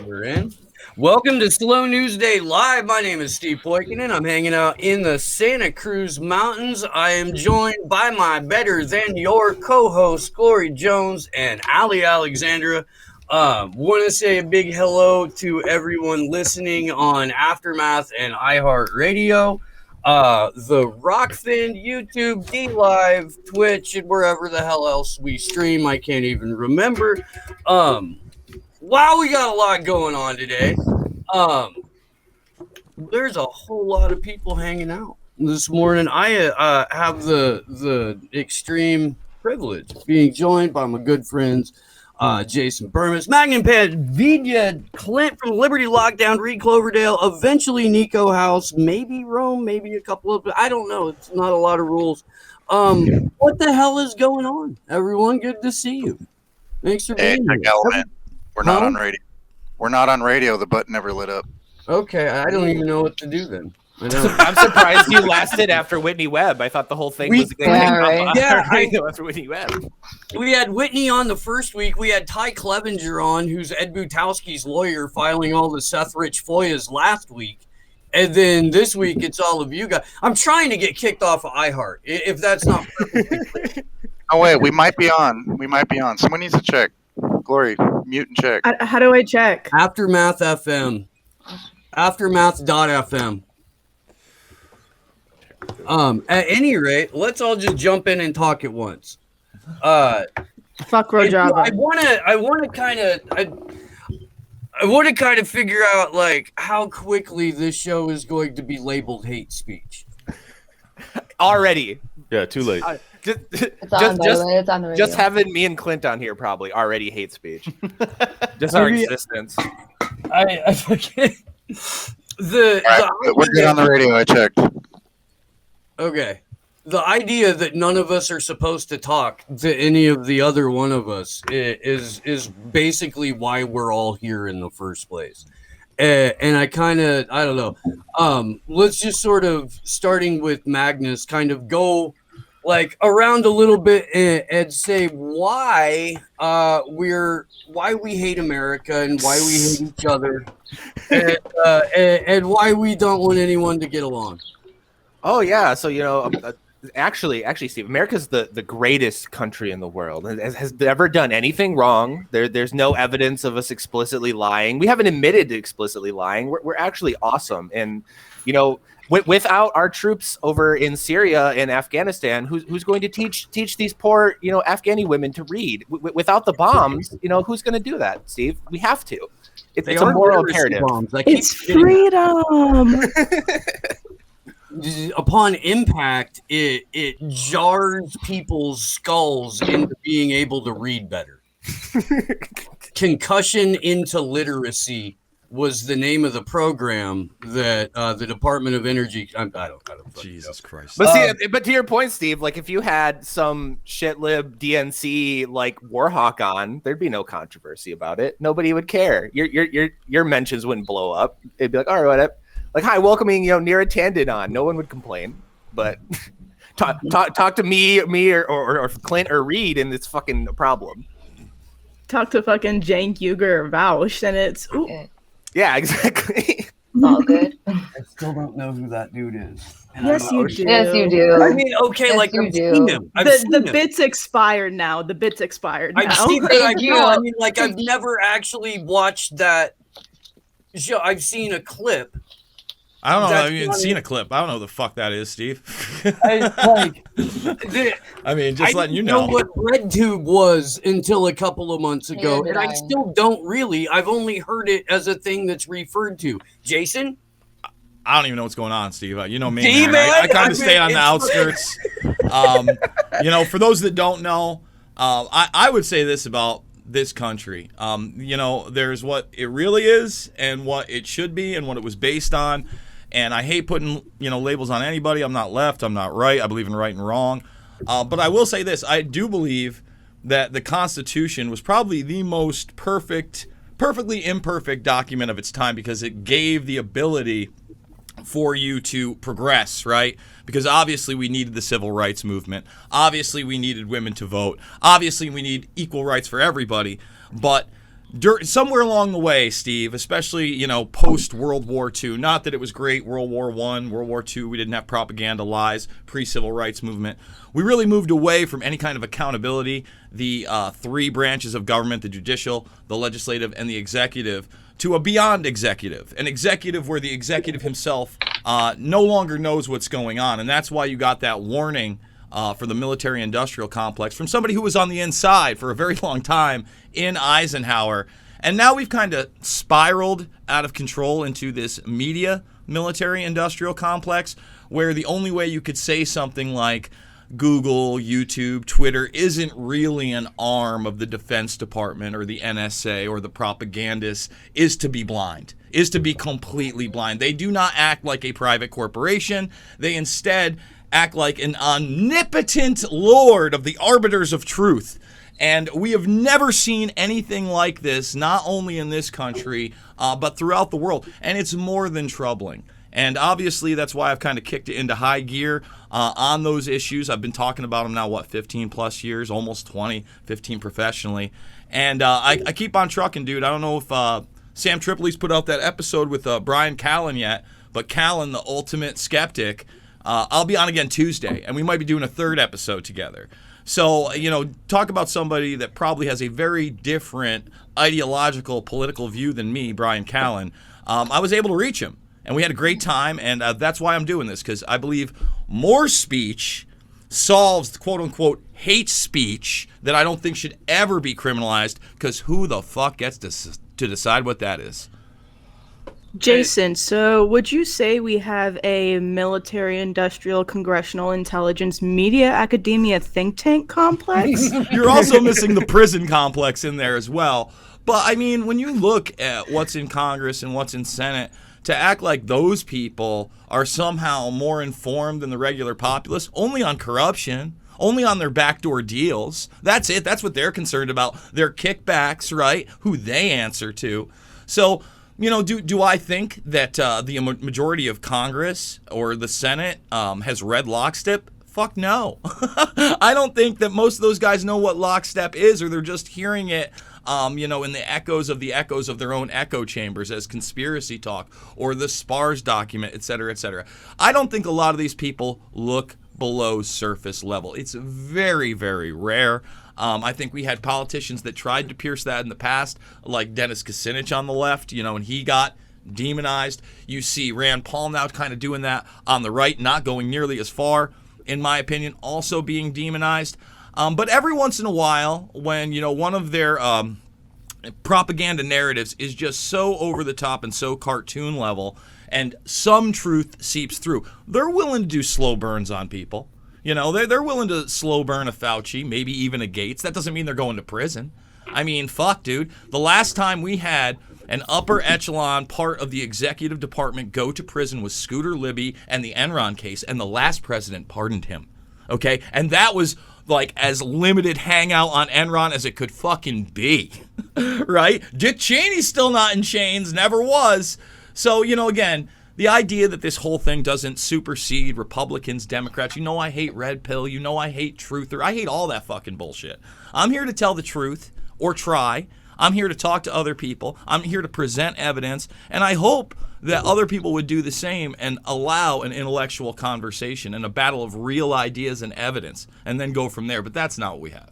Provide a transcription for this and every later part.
We're in. Welcome to Slow News Day Live. My name is Steve Poikinen. I'm hanging out in the Santa Cruz Mountains. I am joined by my better than your co-hosts, Glory Jones and Ali Alexandra. Want to say a big hello to everyone listening on Aftermath and iHeartRadio, the Rockfin, YouTube, D Live, Twitch, and wherever the hell else we stream. I can't even remember. Wow, we got a lot going on today. There's a whole lot of people hanging out this morning. I have the extreme privilege of being joined by my good friends, Jason Burmis, Magnum Ped, Vidya, Clint from Liberty Lockdown, Reed Cloverdale, eventually Nico House, maybe Rome, maybe a couple of, I don't know. It's not a lot of rules. What the hell is going on, everyone? Good to see you. Thanks for being here. We're not on radio. We're not on radio. The button never lit up. Okay, I don't even know what to do then. I'm surprised you lasted after Whitney Webb. I thought the whole thing was going to radio after Whitney Webb. We had Whitney on the first week. We had Ty Clevenger on, who's Ed Butowski's lawyer, filing all the Seth Rich FOIAs last week. And then this week, it's all of you guys. I'm trying to get kicked off of iHeart, if that's not perfectly. Oh, wait. We might be on. Someone needs to check. Glory, mute and check. How do I check? Aftermath FM. Aftermath.fm. At any rate, let's all just jump in and talk at once. Fuck Rojava. I want to kind of figure out like how quickly this show is going to be labeled hate speech. Already. Yeah, too late. It's on the radio. Just having me and Clint on here probably already hate speech. Just our existence. I forget. We're good on the radio. I checked. Okay. The idea that none of us are supposed to talk to any of the other one of us is basically why we're all here in the first place. And I don't know. Let's just sort of, starting with Magnus, kind of go like around a little bit and say why we hate America and why we hate each other and why we don't want anyone to get along. Oh yeah, so actually, Steve, America's the greatest country in the world. Has never done anything wrong. There's no evidence of us explicitly lying. We haven't admitted to explicitly lying. We're actually awesome, and without our troops over in Syria and Afghanistan, who's going to teach these poor Afghani women to read? Without the bombs, who's going to do that, Steve? We have to. It's a moral imperative. It's freedom. Upon impact, it jars people's skulls into being able to read better. Concussion into literacy was the name of the program that the Department of Energy. I don't. Jesus Christ! But to your point, Steve, like if you had some shitlib DNC like Warhawk on, there'd be no controversy about it. Nobody would care. Your mentions wouldn't blow up. It'd be like, all right, whatever. Like, hi, welcoming Neera Tanden on. No one would complain. But talk to me or Clint or Reed, and it's fucking a problem. Talk to fucking Cenk Uygur or Vaush, and it's ooh. Yeah, exactly. It's all good. I still don't know who that dude is. Yes, you do. Yes, you do. I mean, okay, yes, like you I've do. seen him. The bit's expired now. The bit's expired now. I've seen it. Thank you. I mean, like I've never actually watched that show. I've seen a clip. I don't know. I've even seen a clip. I don't know who the fuck that is, Steve. I mean, just letting you know. What RedTube was until a couple of months ago, Neither and did I I. still don't really. I've only heard it as a thing that's referred to. Jason? I don't even know what's going on, Steve. You know me, See, man. I kind I of stay on the outskirts. For those that don't know, I would say this about this country. There's what it really is and what it should be and what it was based on. And I hate putting, labels on anybody. I'm not left. I'm not right. I believe in right and wrong. But I will say this. I do believe that the Constitution was probably the most perfectly imperfect document of its time because it gave the ability for you to progress, right? Because obviously we needed the civil rights movement. Obviously we needed women to vote. Obviously we need equal rights for everybody. But somewhere along the way, Steve, especially, post World War II, not that it was great, World War I, World War II, we didn't have propaganda, lies, pre-civil rights movement. We really moved away from any kind of accountability, the three branches of government, the judicial, the legislative, and the executive, to a beyond executive, an executive where the executive himself no longer knows what's going on. And that's why you got that warning for the military-industrial complex from somebody who was on the inside for a very long time in Eisenhower. And now we've kind of spiraled out of control into this media military-industrial complex where the only way you could say something like Google, YouTube, Twitter isn't really an arm of the Defense Department or the NSA or the propagandists is to be blind, is to be completely blind. They do not act like a private corporation. They instead act like an omnipotent lord of the arbiters of truth. And we have never seen anything like this, not only in this country, but throughout the world. And it's more than troubling. And obviously, that's why I've kind of kicked it into high gear on those issues. I've been talking about them now, 15 plus years, almost 20, 15 professionally. And I keep on trucking, dude. I don't know if Sam Tripoli's put out that episode with Brian Callen yet, but Callen, the ultimate skeptic, I'll be on again Tuesday, and we might be doing a third episode together. So, talk about somebody that probably has a very different ideological, political view than me, Brian Callen. I was able to reach him, and we had a great time, and that's why I'm doing this, because I believe more speech solves the quote-unquote hate speech that I don't think should ever be criminalized, because who the fuck gets to decide what that is? Jason, so would you say we have a military, industrial, congressional, intelligence, media, academia think tank complex? You're also missing the prison complex in there as well. But, I mean, when you look at what's in Congress and what's in Senate, to act like those people are somehow more informed than the regular populace, only on corruption, only on their backdoor deals. That's it. That's what they're concerned about. Their kickbacks, right? Who they answer to. So, do I think that the majority of Congress or the Senate has read lockstep? Fuck no. I don't think that most of those guys know what lockstep is, or they're just hearing it, in the echoes of their own echo chambers as conspiracy talk or the SPARS document, et cetera, et cetera. I don't think a lot of these people look below surface level. It's very, very rare. I think we had politicians that tried to pierce that in the past, like Dennis Kucinich on the left, and he got demonized. You see Rand Paul now kind of doing that on the right, not going nearly as far, in my opinion, also being demonized. But every once in a while, when, one of their propaganda narratives is just so over the top and so cartoon level, and some truth seeps through, they're willing to do slow burns on people. They're willing to slow burn a Fauci, maybe even a Gates. That doesn't mean they're going to prison. I mean, fuck, dude. The last time we had an upper echelon part of the executive department go to prison was Scooter Libby and the Enron case, and the last president pardoned him. Okay? And that was like as limited hangout on Enron as it could fucking be. Right? Dick Cheney's still not in chains, never was. So, again, the idea that this whole thing doesn't supersede Republicans, Democrats, I hate red pill, I hate truther, I hate all that fucking bullshit. I'm here to tell the truth, or try. I'm here to talk to other people. I'm here to present evidence, and I hope that other people would do the same and allow an intellectual conversation and a battle of real ideas and evidence, and then go from there. But that's not what we have.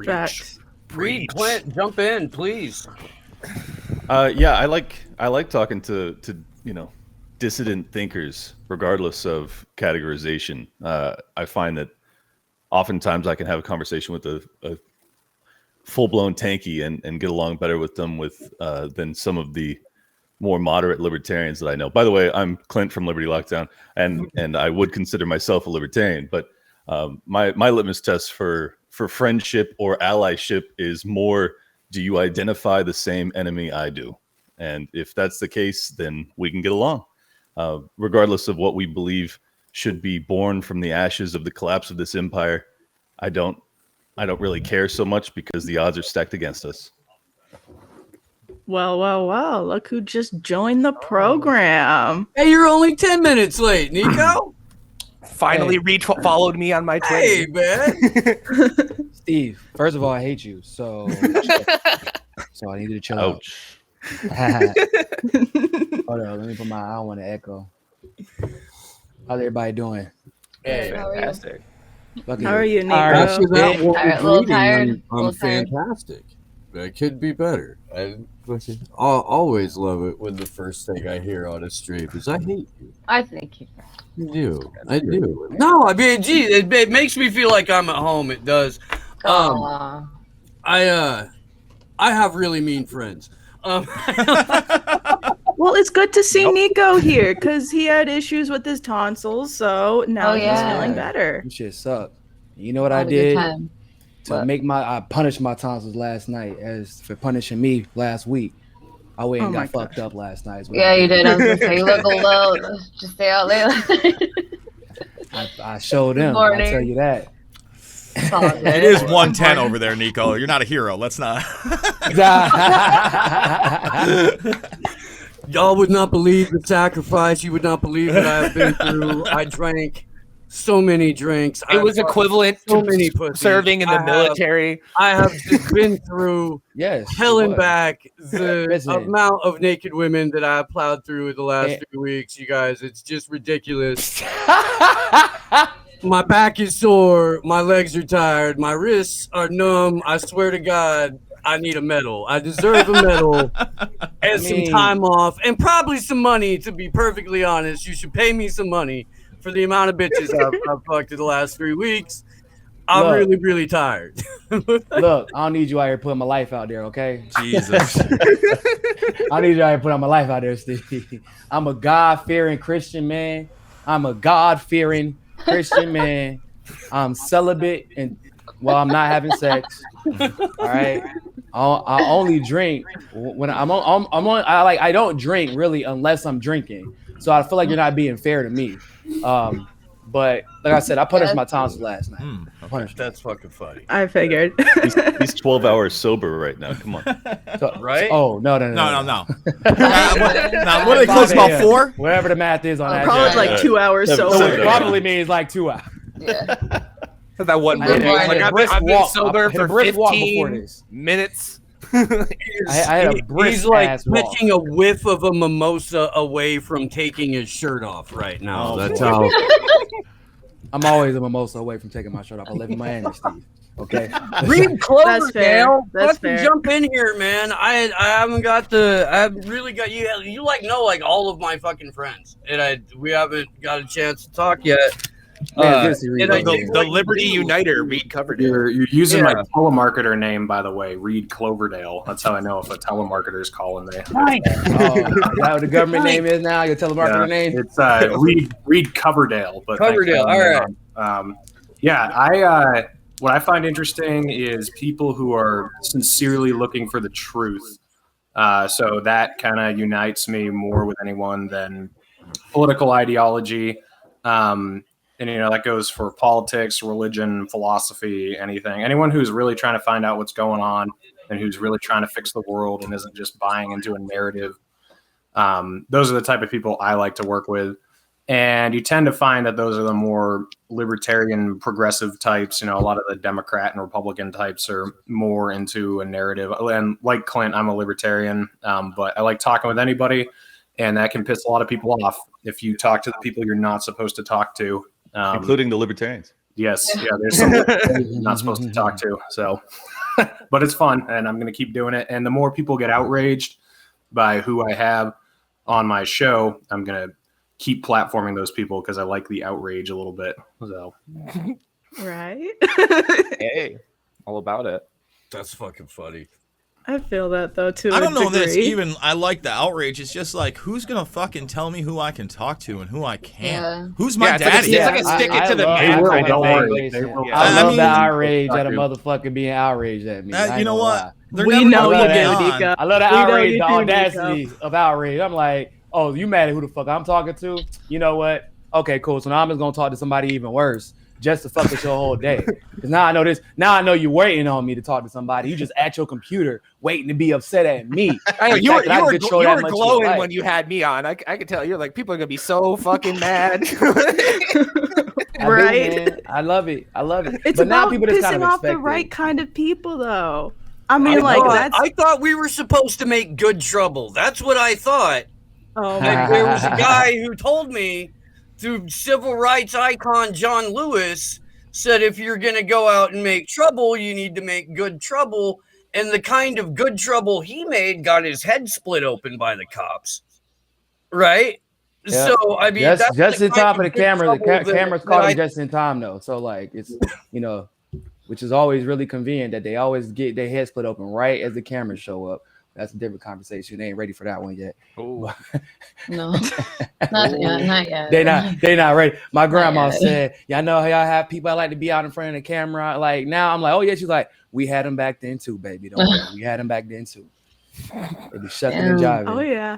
Facts. Reed, Clint, jump in, please. I like talking to dissident thinkers, regardless of categorization. I find that oftentimes I can have a conversation with a full-blown tanky and get along better with them than some of the more moderate libertarians that I know. By the way, I'm Clint from Liberty Lockdown, and I would consider myself a libertarian, but my litmus test for friendship or allyship is more, do you identify the same enemy I do? And if that's the case, then we can get along, regardless of what we believe should be born from the ashes of the collapse of this empire. I don't really care so much because the odds are stacked against us. Well, look who just joined the program. Hey, you're only 10 minutes late, Nico. finally followed me on my Twitter. Hey, man. Steve, first of all, I hate you. So I need you to chill Ouch. out. Hold on, let me put I don't want to echo. How's everybody doing? Hey, How are you? fantastic. How are you, Nico? After that one Tired, a little greeting, tired, I'm a little tired. fantastic. It could be better. I'll always love it when the first thing I hear on a stream is I hate you. I think you. I do. I do. No, I mean, gee, it makes me feel like I'm at home. It does. Aw. I have really mean friends. Well, it's good to see Nico here because he had issues with his tonsils, so now he's feeling better. This shit sucked. You know what I Had a good did time. to make I punished my tonsils last night as for punishing me last week. I went and got fucked up last night. is what Yeah, I you did. I was gonna say you look a little. Just stay out late. I showed them. Morning. I'll tell you that. It is 110 over there, Nico. You're not a hero. Let's not. Y'all would not believe the sacrifice. You would not believe what I have been through. I drank so many drinks. It was equivalent so to many pussies. serving in the military. I have just been through hell and back the amount of naked women that I plowed through the last few weeks. You guys, it's just ridiculous. My back is sore. My legs are tired. My wrists are numb. I swear to God, I need a medal. I deserve a medal and some time off and probably some money, to be perfectly honest. You should pay me some money for the amount of bitches I've fucked in the last 3 weeks. I'm really, really tired. Look, I don't need you out here putting my life out there, okay? Jesus. I need you out here putting my life out there, Steve. I'm a God-fearing Christian man. I'm celibate and I'm not having sex. All right. I only drink when I don't drink really unless I'm drinking. So I feel like you're not being fair to me. But like I said, I punished my tonsils last night. That's fucking funny. I figured. He's 12 hours sober right now. Come on. Right? Oh, no. Now, what do they close about 4? Whatever the math is on that. Probably like 2 hours So sober. it probably means like 2 hours. Yeah. That one I I've been sober for 15 minutes. I had a brisk He's like ass catching a whiff of a mimosa away from taking his shirt off right now. That's how. I'm always a mimosa away from taking my shirt off. I live in Miami, Steve. Okay. Read Cloverdale. That's fair. Jump in here, man. I haven't got the. I really got you. You know all of my fucking friends, and we haven't got a chance to talk yet. The Liberty Uniter, Reed Coverdale. You're using my telemarketer name, by the way, Reed Cloverdale. That's how I know if a telemarketer is calling me. Right. Is that what the government name is now? Your telemarketer name? It's Reed Coverdale. But Coverdale. All right. What I find interesting is people who are sincerely looking for the truth. So that kind of unites me more with anyone than political ideology. And, that goes for politics, religion, philosophy, anything. Anyone who's really trying to find out what's going on and who's really trying to fix the world and isn't just buying into a narrative. Those are the type of people I like to work with. And you tend to find that those are the more libertarian, progressive types. A lot of the Democrat and Republican types are more into a narrative. And like Clint, I'm a libertarian, but I like talking with anybody. And that can piss a lot of people off if you talk to the people you're not supposed to talk to. Including the libertarians. Yes. Yeah, there's some you're not supposed to talk to. So, but it's fun, and I'm going to keep doing it. And the more people get outraged by who I have on my show, I'm going to keep platforming those people because I like the outrage a little bit. So, Right? Hey, all about it. That's fucking funny. I feel that though too. I don't know that it's even. I like the outrage. It's just like, who's gonna fucking tell me who I can talk to and who I can't? Yeah. Who's my daddy? It's like a stick it to the man will, kind of don't thing. worry. I love mean, the outrage at a motherfucker being outraged at me. You know what? They're We never know gonna you be do, on. Nico. I love the We know outrage, you the do, audacity of outrage. I'm like, oh, you mad at who the fuck I'm talking to? You know what? Okay, cool. So now I'm just gonna talk to somebody even worse. just to fuck with your whole day. Because now I know this. Now I know you're waiting on me to talk to somebody. You just at your computer waiting to be upset at me. You were glowing when you had me on. I could tell you're like, people are gonna be so fucking mad. Right? I love it. It's but now about people just pissing kind of off the expect right it. kind of people, though. I mean, that's. I thought we were supposed to make good trouble. That's what I thought. Oh And there was a guy who told me, through civil rights icon John Lewis, said if you're going to go out and make trouble, you need to make good trouble. And the kind of good trouble he made got his head split open by the cops. Right? Yeah. So, I mean, just in time for the camera. The cameras caught him I- just in time, though. So, like, it's, which is always really convenient that they always get their head split open right as the cameras show up. That's a different conversation. They ain't ready for that one yet. No, not yet. They not ready. My grandma said, "Y'all know how y'all have people that like to be out in front of the camera." Like now, I'm like, "Oh yeah." She's like, "We had them back then too, baby. Don't worry. We had them back then too." They be shucking and jiving. Oh yeah.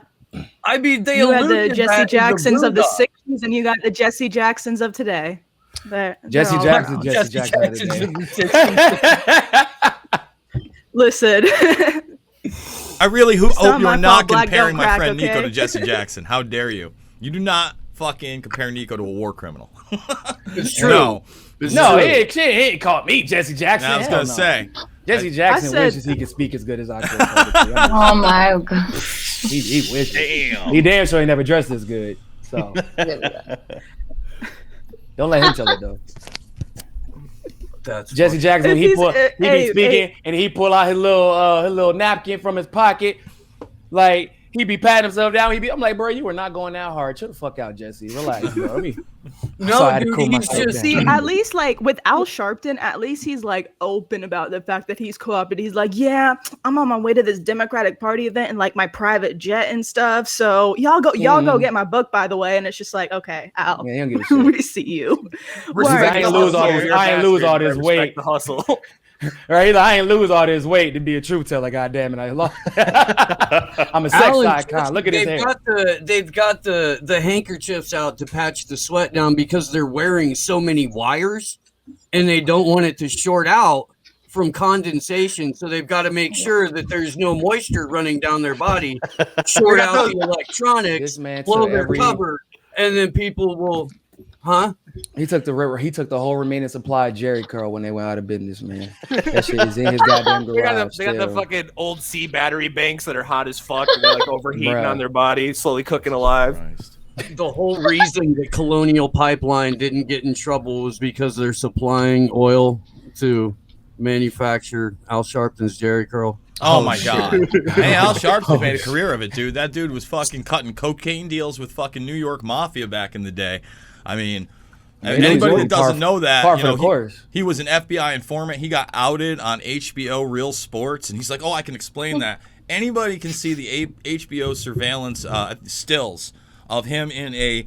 I mean, they You had the alluded Jesse that in Jacksons of the Boondocks. '60s, and you got the Jesse Jacksons of today. Jesse all Jackson, around. Jesse Jackson. of the day. Listen. I really not hope you're my not fault, black comparing don't my crack, friend Nico okay? to Jesse Jackson. How dare you? You do not fucking compare Nico to a war criminal. It's true. No. No, she ain't called me Jesse Jackson. I was Hell gonna no. say. Jesse Jackson said- wishes he could speak as good as I could. Oh my god. He wishes. Damn. He damn sure he never dressed as good. So don't let him tell it though. That's Jesse Jackson, when If he he's- be hey, speaking and he pull out his little napkin from his pocket, like he be patting himself down. I'm like, bro, you were not going that hard. Chill the fuck out, Jesse. Relax, bro. I had no, to dude, cool he's myself just down. See, at least like with Al Sharpton, at least he's like open about the fact that he's co-opted. He's like, yeah, I'm on my way to this Democratic Party event in like my private jet and stuff. So y'all go get my book, by the way. And it's just like, okay, Al, Yeah, he don't give a shit. we see you. Respect Word. I ain't lose all this weight. The hustle. Right? I ain't lose all this weight to be a truth teller. Goddamn it! I'm a sex Alan, icon. Look at his hair. they've got the handkerchiefs out to patch the sweat down because they're wearing so many wires and they don't want it to short out from condensation. So they've got to make sure that there's no moisture running down their body, short out the electronics, This man blow took their every. cover, and then people will, huh? He took the whole remaining supply of Jerry curl when they went out of business, man. That shit is in his goddamn They got garage. the still. fucking old C battery banks that are hot as fuck and they're like overheating Bruh. on their body, slowly cooking alive. Christ. The whole reason that Colonial Pipeline didn't get in trouble was because they're supplying oil to manufacture Al Sharpton's Jerry curl. Oh my god. Hey, Al Sharpton made a career of it, dude. That dude was fucking cutting cocaine deals with fucking New York Mafia back in the day. I mean, anybody that doesn't know that, you know, he was an FBI informant. He got outed on HBO Real Sports, and he's like, "Oh, I can explain that." Anybody can see the HBO surveillance stills of him in I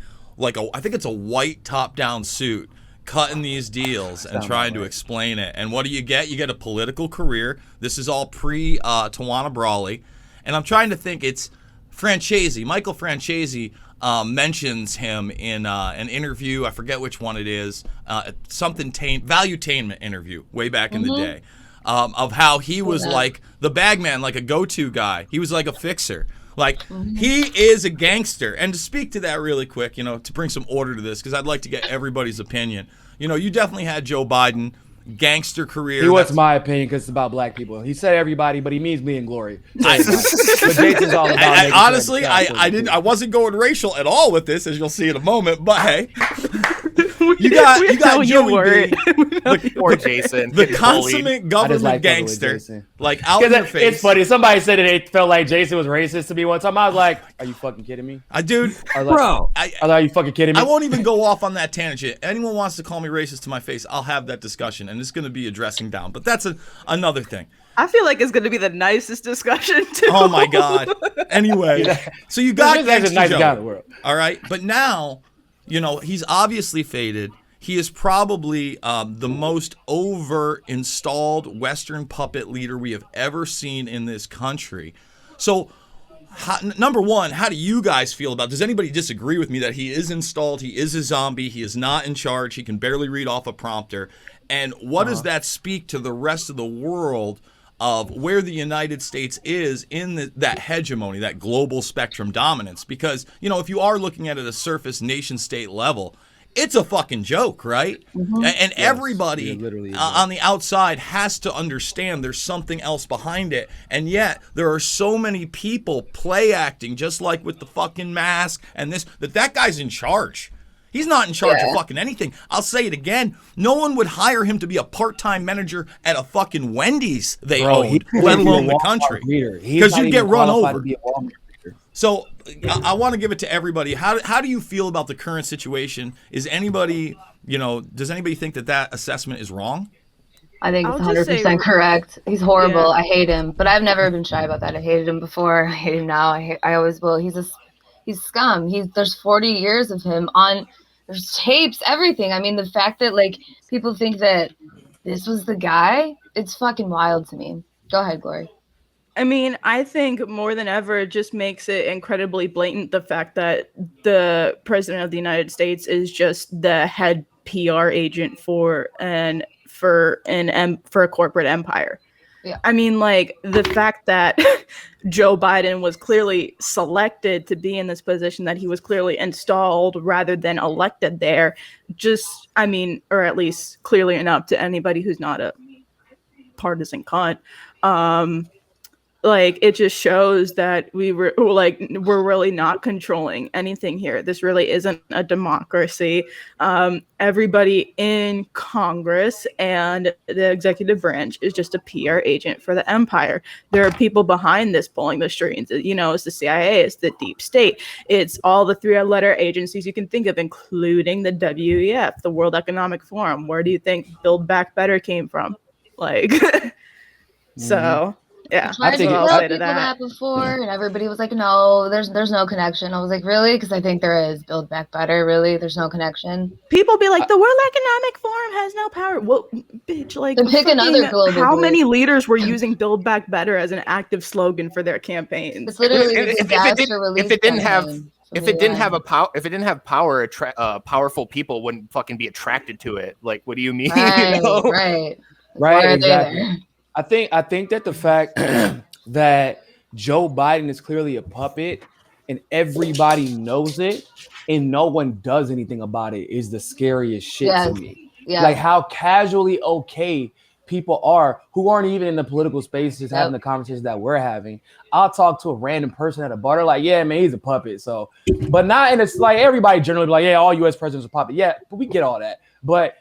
think it's a white top-down suit, cutting these deals and trying to explain it. And what do you get? You get a political career. This is all pre-Tawana Brawley. And I'm trying to think, it's Francesi. Michael Francesi mentions him in an interview. I forget which one it is. Valuetainment interview way back in the day. Of how he was like the bagman, like a go-to guy. He was like a fixer. Like, he is a gangster. And to speak to that really quick, you know, to bring some order to this, because I'd like to get everybody's opinion. You know, you definitely had Joe Biden, gangster career. He wants my opinion because it's about black people. He said everybody, but he means me and Glory. But Jason's all about making honestly, sure I wasn't going racial at all with this, as you'll see in a moment. But hey, you got Joey B, Poor Jason. the getting bullied. consummate government like fucking with gangster, Jason. like out in your face. It's funny. Somebody said that they felt like Jason was racist to me one time. I was like, "Are you fucking kidding me?" Dude, I was like, Bro, are you fucking kidding me? I won't even go off on that tangent. Anyone wants to call me racist to my face, I'll have that discussion, and it's going to be addressing down. But that's another thing. I feel like it's going to be the nicest discussion too. Oh my god. Anyway, so you got Jason's gangster the nicest Joe. guy in the world. All right, but now, you know, he's obviously faded. He is probably the most over-installed Western puppet leader we have ever seen in this country. So number one, how do you guys feel about? Does anybody disagree with me that he is installed? He is a zombie. He is not in charge. He can barely read off a prompter. And what does that speak to the rest of the world of where the United States is in that hegemony, that global spectrum dominance? Because, you know, if you are looking at it at a surface nation state level, it's a fucking joke, right? Mm-hmm. And everybody on the outside has to understand there's something else behind it. And yet there are so many people play acting, just like with the fucking mask and this, that guy's in charge. He's not in charge of fucking anything. I'll say it again. No one would hire him to be a part-time manager at a fucking Wendy's they owned, let alone the country. Because you'd get run over. So I want to give it to everybody. How do you feel about the current situation? Is anybody, does anybody think that assessment is wrong? I think it's 100% correct. He's horrible. I hate him, but I've never been shy about that. I hated him before. I hate him now. I always will. He's scum. There's 40 years of him on. There's tapes, everything. I mean, the fact that people think that this was the guy, it's fucking wild to me. Go ahead, Glory. I mean, I think more than ever, it just makes it incredibly blatant the fact that the president of the United States is just the head PR agent for a corporate empire. Yeah. I mean, the fact that Joe Biden was clearly selected to be in this position, that he was clearly installed rather than elected there, or at least clearly enough to anybody who's not a partisan cunt. It just shows that we're really not controlling anything here. This really isn't a democracy. Everybody in Congress and the executive branch is just a PR agent for the empire. There are people behind this pulling the strings. It's the CIA, it's the deep state, it's all the three-letter agencies you can think of, including the WEF, the World Economic Forum. Where do you think Build Back Better came from? So. Yeah, I think I'll say to that before, and everybody was like, "No, there's no connection." I was like, "Really?" Because I think there is. Build Back Better. Really, there's no connection. People be like, "The World Economic Forum has no power." Well, bitch, they're picking other global. How many leaders were using "Build Back Better" as an active slogan for their campaigns? It's literally if it didn't have power, powerful people wouldn't fucking be attracted to it. What do you mean? Right. Exactly. I think that the fact that Joe Biden is clearly a puppet and everybody knows it and no one does anything about it is the scariest shit to me. Yeah. How casually okay people are who aren't even in the political spaces having the conversations that we're having. I'll talk to a random person at a bar, like, yeah, man, he's a puppet. So, but not, and it's everybody generally be like, yeah, all U.S. presidents are puppet. Yeah, but we get all that. But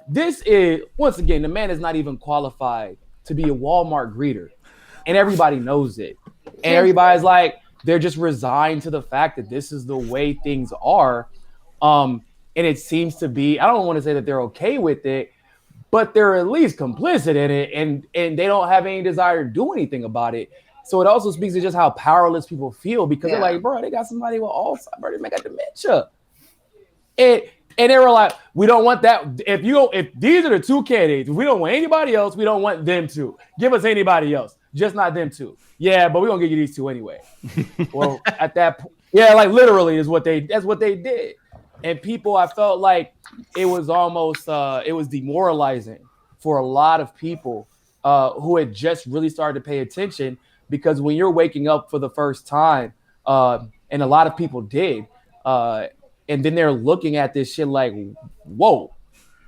this is, once again, the man is not even qualified to be a Walmart greeter. And everybody knows it. And everybody's they're just resigned to the fact that this is the way things are. And it seems to be, I don't want to say that they're okay with it, but they're at least complicit in it. And they don't have any desire to do anything about it. So it also speaks to just how powerless people feel because they're like, bro, they got somebody with Alzheimer's, they got dementia. And they were like, we don't want that. If these are the two candidates, if we don't want anybody else, we don't want them to. Give us anybody else, just not them two. Yeah, but we're gonna give you these two anyway. Well, at that point, literally that's what they did. And people, I felt like it was almost it was demoralizing for a lot of people who had just really started to pay attention, because when you're waking up for the first time, and a lot of people did, and then they're looking at this shit like, whoa,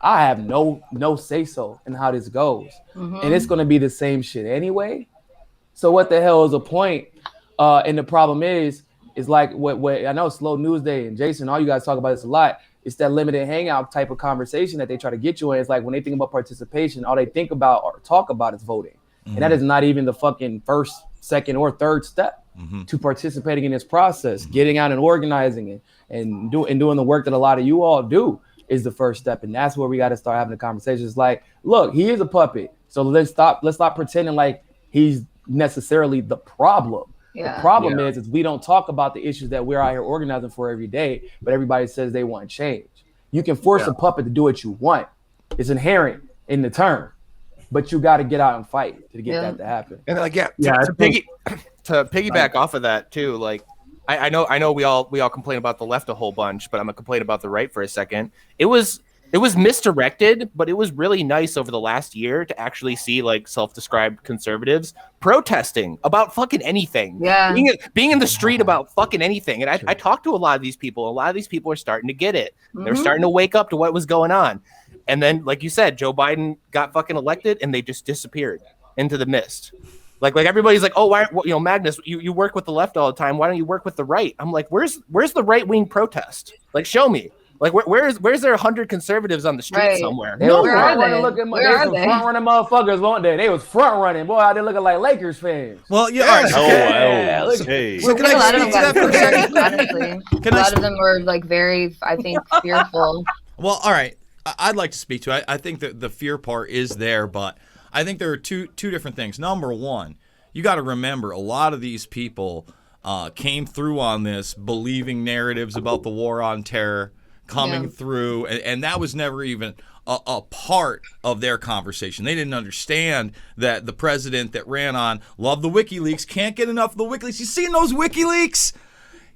I have no say-so in how this goes. Mm-hmm. And it's going to be the same shit anyway. So what the hell is the point? And the problem is what I know, Slow News Day and Jason, all you guys talk about this a lot. It's that limited hangout type of conversation that they try to get you in. It's when they think about participation, all they think about or talk about is voting. Mm-hmm. And that is not even the fucking first, second, or third step to participating in this process. Getting out and organizing it and doing the work that a lot of you all do is the first step. And that's where we got to start having the conversations. Look, he is a puppet. So let's stop pretending like he's necessarily the problem. Yeah. The problem is we don't talk about the issues that we're out here organizing for every day, but everybody says they want change. You can force a puppet to do what you want. It's inherent in the term. but you got to get out and fight to get Yeah. that to happen. And like, Yeah, to piggyback off of that too, like I know we all complain about the left a whole bunch, but I'm gonna complain about the right for a second. It was misdirected, but it was really nice over the last year to actually see like self-described conservatives protesting about fucking anything. Yeah. Being in the street about fucking anything. And I talked to a lot of these people. A lot of these people are starting to get it. They're starting to wake up to what was going on. And then, like you said, Joe Biden got fucking elected and they just disappeared into the mist. Like everybody's like, oh, why, Magnus, you work with the left all the time. Why don't you work with the right? I'm like, where's the right wing protest? Like, show me. Like, where's there 100 conservatives on the street somewhere? They Where are was they? looking, Where are they? they? Front running motherfuckers, weren't they? They was front running. Boy, out there looking like Lakers fans. Well, yeah. All right, so Hey. So can a I lot of speak them to that for a second? honestly. A lot of them were like very, I think, fearful. Well, all right. I'd like to speak to it. I think that the fear part is there, but I think there are two different things. Number one, you got to remember a lot of these people came through on this believing narratives about the war on terror coming through, and that was never even a part of their conversation. They didn't understand that the president that ran on love the WikiLeaks, can't get enough of the WikiLeaks. You seen those WikiLeaks?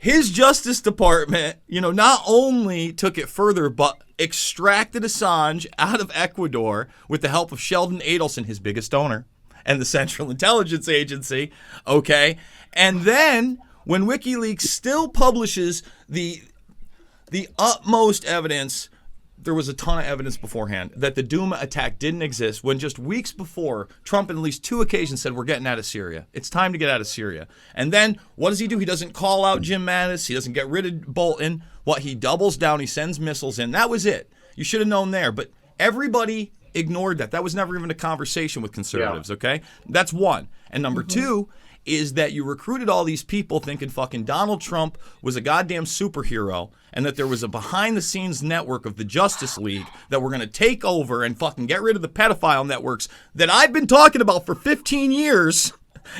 His Justice Department, not only took it further, but extracted Assange out of Ecuador with the help of Sheldon Adelson, his biggest donor, and the Central Intelligence Agency, okay? And then when WikiLeaks still publishes the utmost evidence, there was a ton of evidence beforehand that the Duma attack didn't exist, when just weeks before, Trump on at least 2 occasions said, we're getting out of Syria. It's time to get out of Syria. And then what does he do? He doesn't call out Jim Mattis. He doesn't get rid of Bolton. What, he doubles down. He sends missiles in. That was it. You should have known there. But everybody ignored that. That was never even a conversation with conservatives, okay? That's one. And number two is that you recruited all these people thinking fucking Donald Trump was a goddamn superhero, and that there was a behind-the-scenes network of the Justice League that were going to take over and fucking get rid of the pedophile networks that I've been talking about for 15 years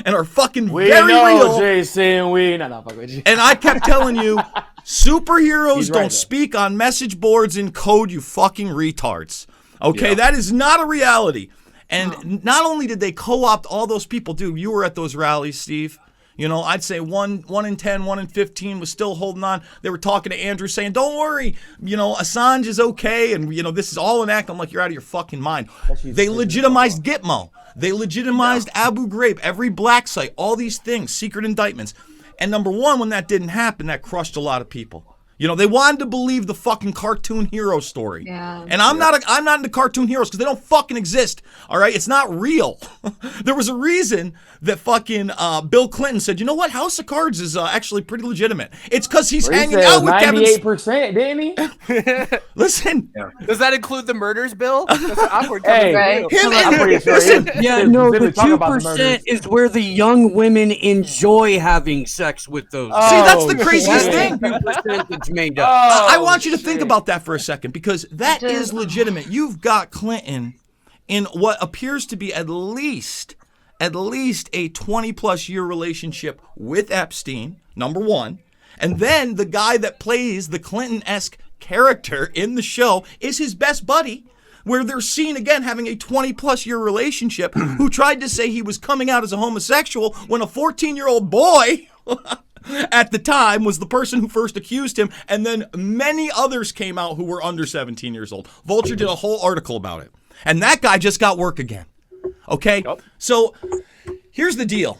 and are fucking very real. Jason, fuck with you. And I kept telling you, superheroes He's right, don't though. speak on message boards in code, you fucking retards. Okay, that is not a reality. And not only did they co-opt all those people, dude, you were at those rallies, Steve. I'd say 1 in 10, 1 in 15 was still holding on. They were talking to Andrew saying, don't worry, Assange is okay. And, this is all an act. I'm like, you're out of your fucking mind. They legitimized Gitmo. They legitimized Abu Ghraib, every black site, all these things, secret indictments. And number one, when that didn't happen, that crushed a lot of people. They wanted to believe the fucking cartoon hero story. Yeah. And I'm not into cartoon heroes because they don't fucking exist. All right? It's not real. There was a reason that fucking Bill Clinton said, you know what? House of Cards is actually pretty legitimate. It's because he's hanging out with Kevin. 98%, didn't he? Listen. Does that include the murders bill? That's awkward. Hey, Right. I'm pretty sure Listen. Yeah, no, the 2% is where the young women enjoy having sex with those. See, that's the craziest That's thing. the percentage made up. I want you to think about that for a second, because that is legitimate. You've got Clinton in what appears to be at least a 20-plus year relationship with Epstein, number one. And then the guy that plays the Clinton-esque character in the show is his best buddy, where they're seen again having a 20-plus year relationship, who tried to say he was coming out as a homosexual when a 14-year-old boy at the time was the person who first accused him, and then many others came out who were under 17 years old. Vulture did a whole article about it. And that guy just got work again. Okay? Yep. So here's the deal.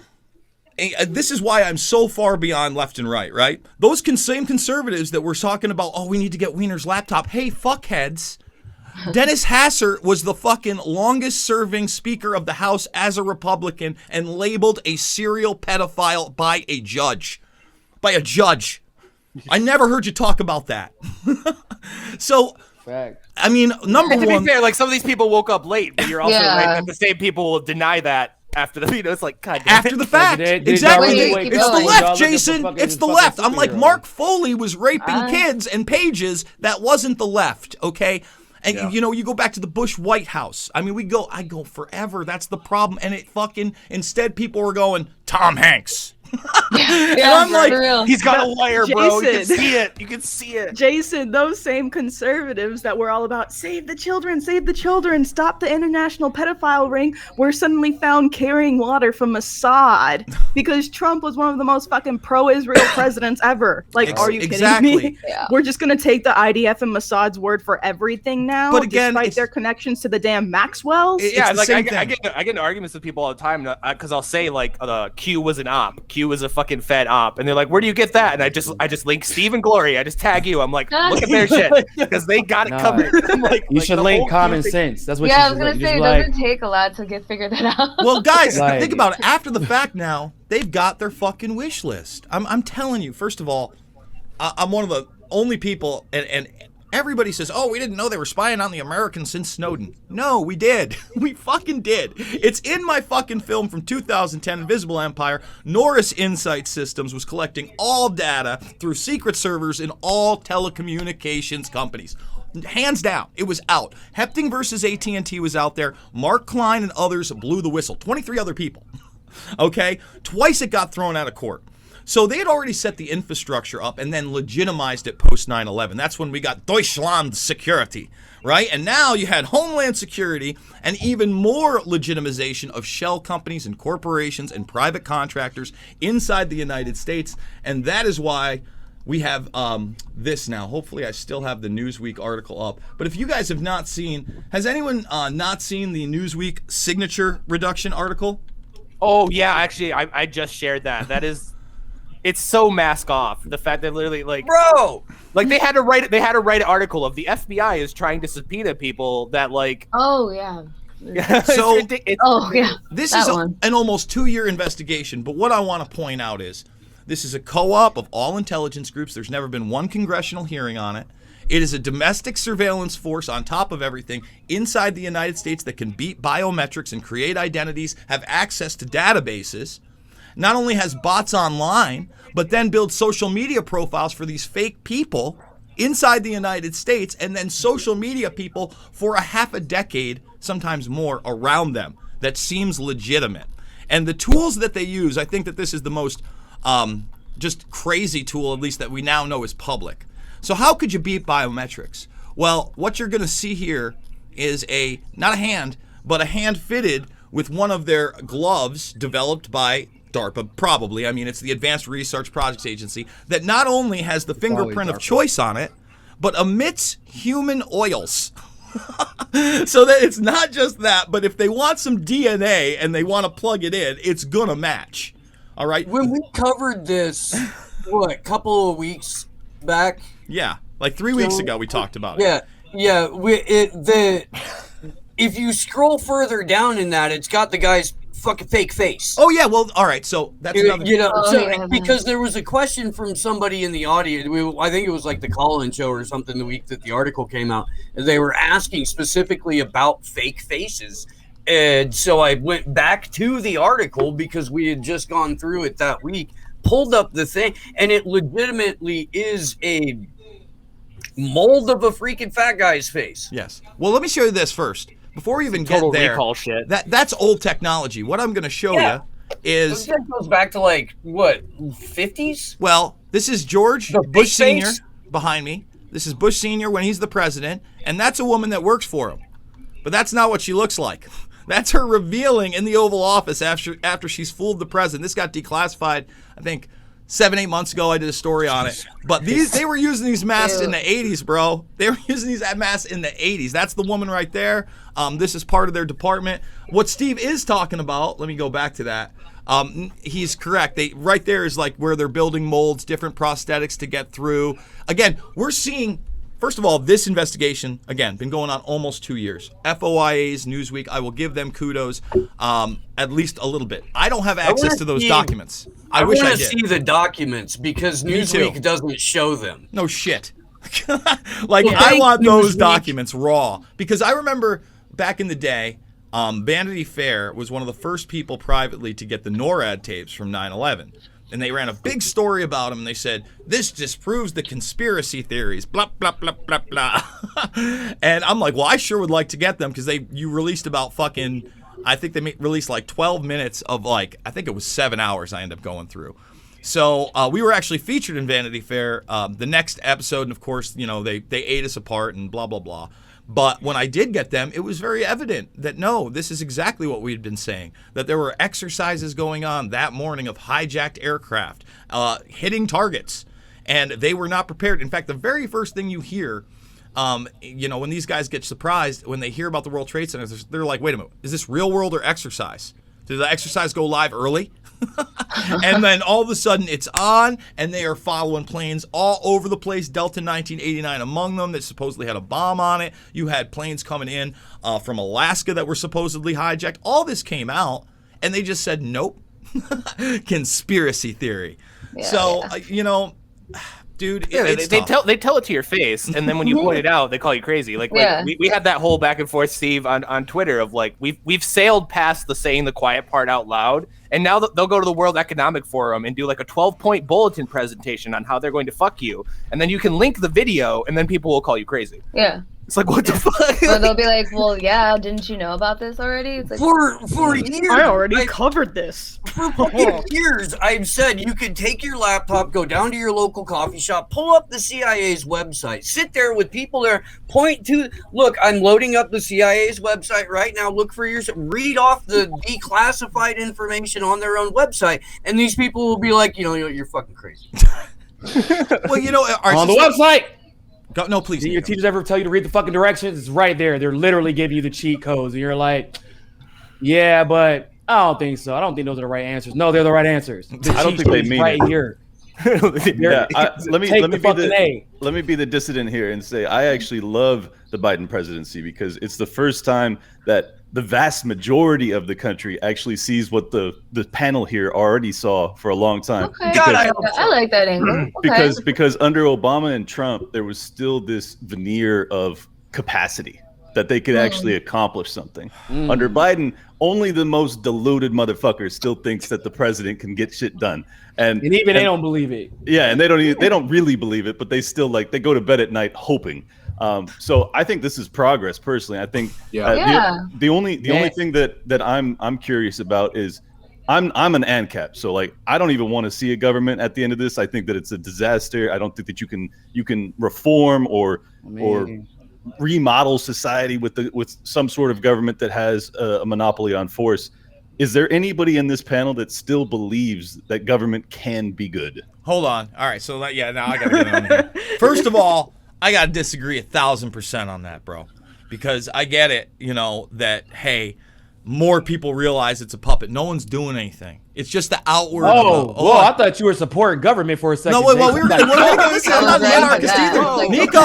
This is why I'm so far beyond left and right? Those same conservatives that were talking about, we need to get Wiener's laptop. Hey, fuckheads. Dennis Hasser was the fucking longest serving Speaker of the House as a Republican and labeled a serial pedophile by a judge. I never heard you talk about that. So, Fact. I mean, number And to one. be fair, like, some of these people woke up late, but you're also right that the same people will deny that after the it's like, God damn After it. the fact. Did Exactly. y'all It's look the at left, fucking- Jason. fucking- It's the fucking left. I'm like, superhero. Mark Foley was raping kids and pages. That wasn't the left, okay? And, you go back to the Bush White House. I mean, I go forever. That's the problem. And it fucking, instead people were going, Tom Hanks. Yeah, I'm like, for real. He's got a wire, bro. You can Jason. see it. You can see it. Jason, those same conservatives that were all about save the children, stop the international pedophile ring, were suddenly found carrying water from Assad because Trump was one of the most fucking pro-Israel presidents ever. Like, are you kidding me? Yeah. We're just gonna take the IDF and Mossad's word for everything now, But again, despite it's- their connections to the damn Maxwells. Yeah, the like same I thing. get in arguments with people all the time because I'll say like Q was an op, Q was a fucking Fed op, and they're like, "Where do you get that?" And I just link Steve and Glory. I just tag you. I'm like, look at their shit because they got it Nah. covered. I'm like, You should the link whole Q common thing- sense. That's what Yeah, I you was should gonna link. say, it Just doesn't take a lot to get figured that out. Well, guys, Like- think about it. After the fact now, they've got their fucking wish list. I'm telling you, first of all, I'm one of the only people, and everybody says, oh, we didn't know they were spying on the Americans since Snowden. No, we did. We fucking did. It's in my fucking film from 2010, Invisible Empire. Norris Insight Systems was collecting all data through secret servers in all telecommunications companies. Hands down, it was out. Hepting versus AT&T was out there. Mark Klein and others blew the whistle. 23 other people. Okay? Twice it got thrown out of court. So they had already set the infrastructure up and then legitimized it post 9/11. That's when we got Deutschland security, right? And now you had Homeland Security and even more legitimization of shell companies and corporations and private contractors inside the United States. And that is why we have this now. Hopefully I still have the Newsweek article up. But if you guys have not seen, has anyone not seen the Newsweek signature reduction article? Oh yeah, actually, I just shared that. That is, it's so mask off. The fact that literally like Bro, like they had to write an article of the FBI is trying to subpoena people that like. Oh yeah. So- it's Oh yeah. This That is one. an almost 2-year investigation, but what I want to point out is this is a co-op of all intelligence groups. There's never been one congressional hearing on it. It is a domestic surveillance force on top of everything inside the United States that can beat biometrics and create identities, have access to databases, not only has bots online, but then builds social media profiles for these fake people inside the United States, and then social media people for a half a decade, sometimes more, around them. That seems legitimate. And the tools that they use, I think that this is the most just crazy tool, at least that we now know is public. So how could you beat biometrics? Well, what you're going to see here is not a hand, but a hand fitted with one of their gloves developed by DARPA, probably. I mean, it's the Advanced Research Projects Agency that not only has the fingerprint of DARPA. choice on it, but emits human oils. So that it's not just that, but if they want some DNA and they want to plug it in, it's gonna match. All right? when we covered this, what, a couple of weeks back? Yeah, like 3 weeks So- ago we talked about it. Yeah. If you scroll further down in that, it's got the guy's fucking fake face. Oh yeah, well, all right. So that's another. You know, Oh, so, yeah. because there was a question from somebody in the audience. I think it was like the call-in show or something the week that the article came out. And they were asking specifically about fake faces. And so I went back to the article because we had just gone through it that week, pulled up the thing, and it legitimately is a mold of a freaking fat guy's face. Yes. Well, let me show you this first before we even total get there. recall shit. That's old technology. What I'm going to show Yeah. you is, That goes back to like, what, 50s? well, this is George The Bush big Sr. face? behind me. This is Bush Sr. when he's the president, and that's a woman that works for him. But that's not what she looks like. That's her revealing in the Oval Office after she's fooled the president. This got declassified, I think, 7-8 months ago. I did a story on it. But they were using these masks in the 80s, bro. They were using these masks in the 80s. That's the woman right there. This is part of their department. What Steve is talking about, let me go back to that. He's correct. Right there is like where they're building molds, different prosthetics to get through. Again, we're seeing, first of all, this investigation, again, been going on almost 2 years. FOIA's, Newsweek, I will give them kudos at least a little bit. I don't have access to those documents. I wish I want to did. see the documents because Me too. Newsweek doesn't show them. No shit. Like, Yeah. I want those Newsweek. documents raw. Because I remember back in the day, Vanity Fair was one of the first people privately to get the NORAD tapes from 9/11. And they ran a big story about them, and they said, this disproves the conspiracy theories, blah, blah, blah, blah, blah. And I'm like, well, I sure would like to get them because you released about fucking I think they released like 12 minutes of like, I think it was 7 hours I ended up going through. So we were actually featured in Vanity Fair the next episode, and of course, you know, they ate us apart and blah, blah, blah. But when I did get them, it was very evident that no, this is exactly what we had been saying, that there were exercises going on that morning of hijacked aircraft hitting targets, and they were not prepared. In fact, the very first thing you hear, you know, when these guys get surprised, when they hear about the World Trade Center, they're like, wait a minute, is this real world or exercise? Did the exercise go live early? And then all of a sudden it's on, and they are following planes all over the place. Delta 1989 among them that supposedly had a bomb on it. You had planes coming in from Alaska that were supposedly hijacked. All this came out, and they just said, nope. Conspiracy theory. You know, dude, they tell it to your face, and then when you point it out, they call you crazy. Like we had that whole back and forth, Steve, on Twitter of like we've sailed past the saying the quiet part out loud, and now they'll go to the World Economic Forum and do like a 12-point bulletin presentation on how they're going to fuck you, and then you can link the video, and then people will call you crazy. Yeah. It's like, what the fuck? So they'll be like, well, yeah, didn't you know about this already? It's like, for years. I already covered this. For fucking years, I've said you could take your laptop, go down to your local coffee shop, pull up the CIA's website, sit there with people there, point to, look, I'm loading up the CIA's website right now, look for yours, read off the declassified information on their own website, and these people will be like, you know, you're fucking crazy. Well, you know, on the website. No, please. Did your teachers ever tell you to read the fucking directions? It's right there. They're literally giving you the cheat codes. And you're like, yeah, but I don't think so. I don't think those are the right answers. No, they're the right answers. I don't think they mean right it. Here. Yeah, let me be the dissident here and say I actually love the Biden presidency because it's the first time that the vast majority of the country actually sees what the panel here already saw for a long time. Okay. God, I like that angle. Okay. Because under Obama and Trump, there was still this veneer of capacity that they could actually accomplish something. Under Biden, only the most deluded motherfucker still thinks that the president can get shit done. And even they don't believe it. Yeah, and they don't really believe it, but they still they go to bed at night hoping. So I think this is progress. Personally, I think the only thing that I'm curious about is I'm an ANCAP. So I don't even want to see a government at the end of this. I think that it's a disaster. I don't think that you can reform or remodel society with some sort of government that has a monopoly on force. Is there anybody in this panel that still believes that government can be good? Hold on. All right. So now I got to get on here. First of all, I got to disagree 1,000% on that, bro, because I get it, you know, that, hey, more people realize it's a puppet. No one's doing anything. It's just the outward. Oh, I thought you were supporting government for a second. No, wait, well, we were going to I'm not an anarchist either. Nico.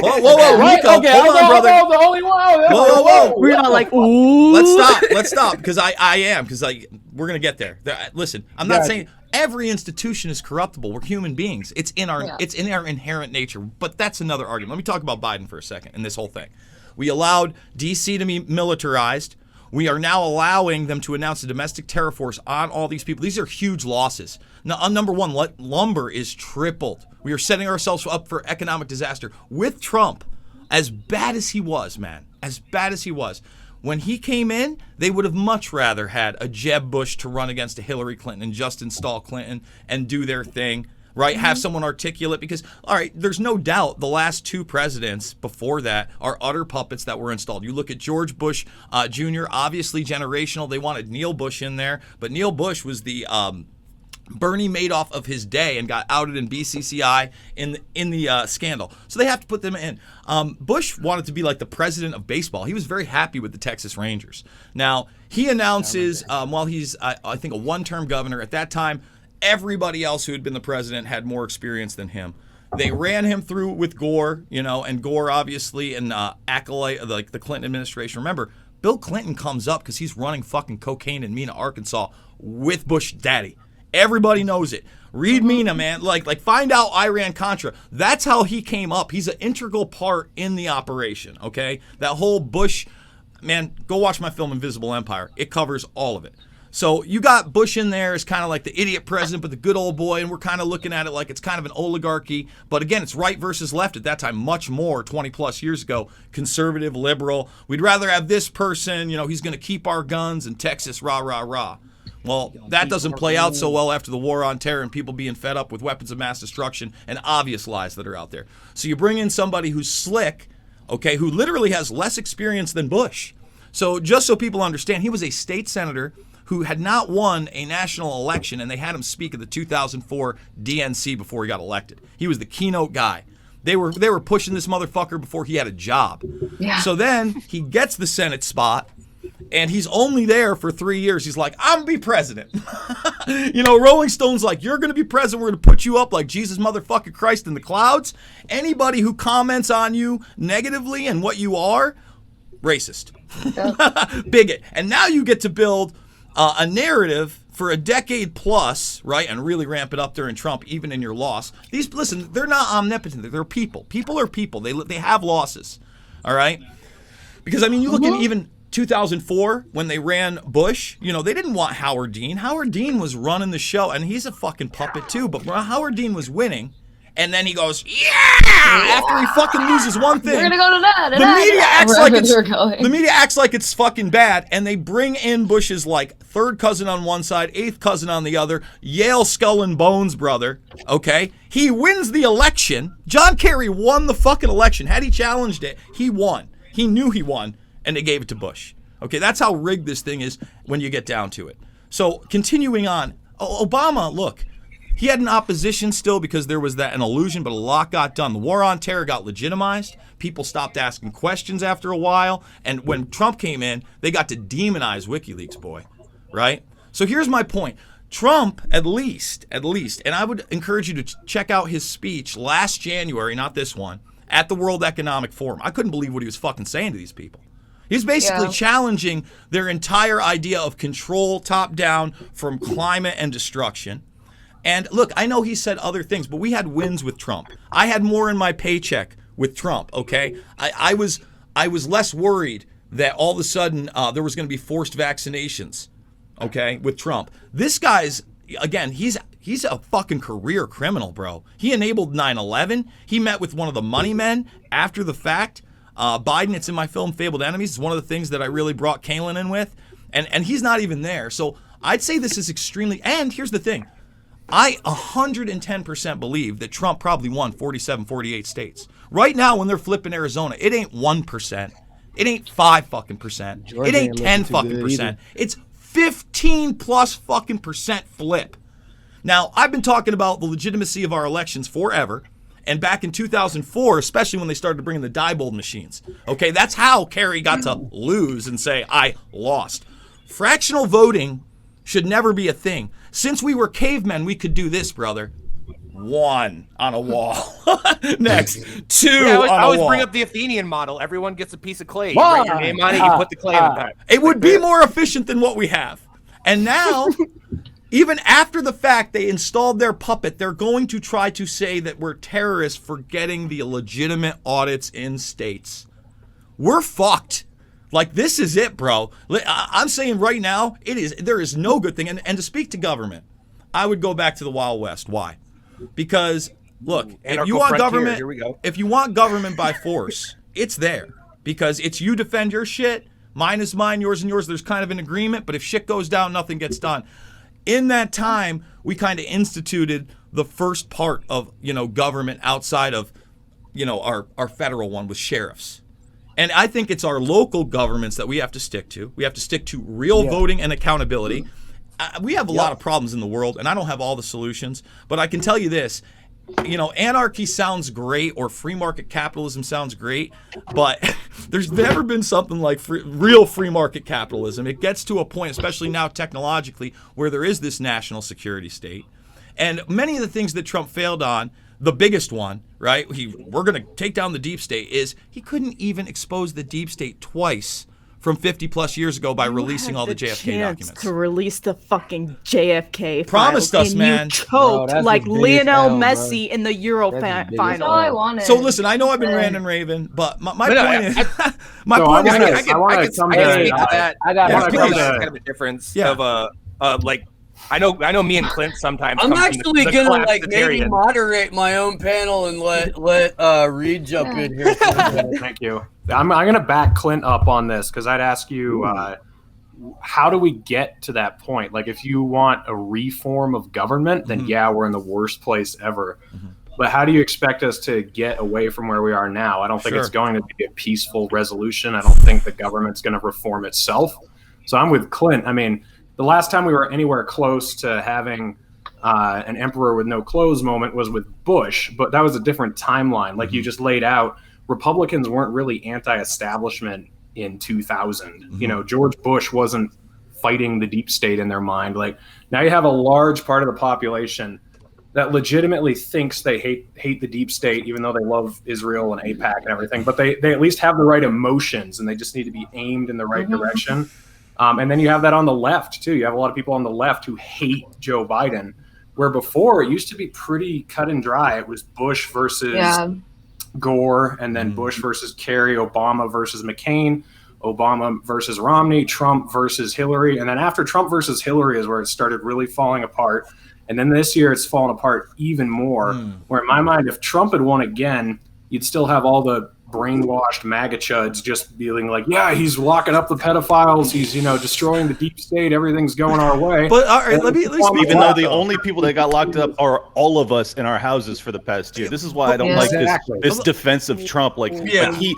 Whoa, Nico. Okay, hold on, brother. I'm the only one. Whoa. We're not like, ooh. Let's stop, because I am, because we're going to get there. Listen, I'm not saying every institution is corruptible. We're human beings. It's in our inherent nature. But that's another argument. Let me talk about Biden for a second and this whole thing. We allowed D.C. to be militarized. We are now allowing them to announce a domestic terror force on all these people. These are huge losses. Now, on number one, lumber is tripled. We are setting ourselves up for economic disaster. With Trump, as bad as he was, man, as bad as he was, when he came in, they would have much rather had a Jeb Bush to run against a Hillary Clinton and just install Clinton and do their thing. Right? Have someone articulate, because, all right, there's no doubt the last two presidents before that are utter puppets that were installed. You look at George Bush Jr., obviously generational. They wanted Neil Bush in there, but Neil Bush was the Bernie Madoff of his day and got outed in BCCI in the scandal. So they have to put them in. Bush wanted to be like the president of baseball. He was very happy with the Texas Rangers. Now, he announces, while he's, I think, a one-term governor at that time, everybody else who had been the president had more experience than him. They ran him through with Gore, you know, and Gore obviously an acolyte of the Clinton administration. Remember, Bill Clinton comes up because he's running fucking cocaine in Mena, Arkansas with Bush daddy. Everybody knows it. Read Mena, man. Like find out Iran-Contra. That's how he came up. He's an integral part in the operation, okay? That whole Bush, man, go watch my film Invisible Empire. It covers all of it. So you got Bush in there as kind of like the idiot president, but the good old boy, and we're kind of looking at it like it's kind of an oligarchy. But again, it's right versus left at that time, much more 20 plus years ago, conservative, liberal. We'd rather have this person, he's going to keep our guns in Texas, rah, rah, rah. Well, that doesn't play out so well after the war on terror and people being fed up with weapons of mass destruction and obvious lies that are out there. So you bring in somebody who's slick, okay, who literally has less experience than Bush. So just so people understand, he was a state senator who had not won a national election, and they had him speak at the 2004 DNC before he got elected. He was the keynote guy. They were pushing this motherfucker before he had a job. Yeah. So then he gets the Senate spot, and he's only there for 3 years. He's like, I'm going to be president. Rolling Stone's like, you're going to be president. We're going to put you up like Jesus motherfucking Christ in the clouds. Anybody who comments on you negatively and what you are, racist. Bigot. And now you get to build a narrative for a decade plus, right, and really ramp it up during Trump, even in your loss. Listen, they're not omnipotent. They're people. People are people. They have losses, all right? Because, you look at even 2004 when they ran Bush, they didn't want Howard Dean. Howard Dean was running the show, and he's a fucking puppet too, but Howard Dean was winning. And then he goes, after he fucking loses one thing. We're going to go to that. The media acts like it's fucking bad. And they bring in Bush's third cousin on one side, eighth cousin on the other, Yale skull and bones brother. Okay. He wins the election. John Kerry won the fucking election. Had he challenged it, he won. He knew he won. And they gave it to Bush. Okay. That's how rigged this thing is when you get down to it. So continuing on, Obama, look. He had an opposition still because there was an illusion, but a lot got done. The war on terror got legitimized. People stopped asking questions after a while. And when Trump came in, they got to demonize WikiLeaks, boy. Right? So here's my point. Trump, at least, and I would encourage you to check out his speech last January, not this one, at the World Economic Forum. I couldn't believe what he was fucking saying to these people. He's basically challenging their entire idea of control top down from climate and destruction. And look, I know he said other things, but we had wins with Trump. I had more in my paycheck with Trump, okay? I was less worried that all of a sudden there was going to be forced vaccinations, okay, with Trump. This guy's, again, he's a fucking career criminal, bro. He enabled 9/11. He met with one of the money men after the fact. Biden, it's in my film Fabled Enemies. It's one of the things that I really brought Kalen in with. And he's not even there. So I'd say this is extremely, and here's the thing. I 110% believe that Trump probably won 47, 48 states. Right now, when they're flipping Arizona, it ain't 1%. It ain't 5 fucking percent. It ain't 10 fucking percent. It's 15 plus fucking percent flip. Now, I've been talking about the legitimacy of our elections forever. And back in 2004, especially when they started bringing the Diebold machines. Okay, that's how Kerry got to lose and say, I lost. Fractional voting should never be a thing. Since we were cavemen, we could do this, brother. 1 on a wall. Next, 2 on a wall. I always bring up the Athenian model. Everyone gets a piece of clay. You write your name on it, you put the clay on the back. It would be more efficient than what we have. And now, even after the fact they installed their puppet, they're going to try to say that we're terrorists for getting the legitimate audits in states. We're fucked. This is it, bro. I'm saying right now, there is no good thing. And to speak to government, I would go back to the Wild West. Why? Because, look, if you want government by force, it's there. Because it's you defend your shit, mine is mine, yours and yours. There's kind of an agreement, but if shit goes down, nothing gets done. In that time, we kind of instituted the first part of, government outside of, our federal one with sheriffs. And I think it's our local governments that we have to stick to. We have to stick to real voting and accountability. We have a lot of problems in the world, and I don't have all the solutions. But I can tell you this, anarchy sounds great or free market capitalism sounds great, but there's never been something like real free market capitalism. It gets to a point, especially now technologically, where there is this national security state. And many of the things that Trump failed on, the biggest one, right? We're going to take down the deep state, is he couldn't even expose the deep state twice from 50 plus years ago by releasing all the JFK documents. To release the fucking JFK promised files, us, and man. You choked like Lionel Messi in the Euro final. That's all I wanted. So listen, I know I've been ranting and raving, but my point is, I want to speak to that. I got a difference of like I know me and Clint sometimes. I'm come from actually the gonna like maybe collapsitarian. moderate my own panel and let Reed jump in here. Thank you. I'm gonna back Clint up on this because I'd ask you, how do we get to that point? Like, if you want a reform of government, then yeah, we're in the worst place ever. But how do you expect us to get away from where we are now? I don't think it's going to be a peaceful resolution. I don't think the government's going to reform itself. So I'm with Clint. I mean, the last time we were anywhere close to having an emperor with no clothes moment was with Bush, but that was a different timeline. Like you just laid out, Republicans weren't really anti-establishment in 2000. You know, George Bush wasn't fighting the deep state in their mind. Like now you have a large part of the population that legitimately thinks they hate the deep state, even though they love Israel and AIPAC and everything. But they at least have the right emotions, and they just need to be aimed in the right direction. And then you have that on the left, too. You have a lot of people on the left who hate Joe Biden, where before it used to be pretty cut and dry. It was Bush versus Gore, and then Bush versus Kerry, Obama versus McCain, Obama versus Romney, Trump versus Hillary. And then after Trump versus Hillary is where it started really falling apart. And then this year it's fallen apart even more, where in my mind, if Trump had won again, you'd still have all the brainwashed MAGA chuds just feeling like, yeah, he's locking up the pedophiles. He's, destroying the deep state. Everything's going our way. But all right, let me at least even though the only people that got locked up are all of us in our houses for the past year. This is why I don't like this defense of Trump. Like he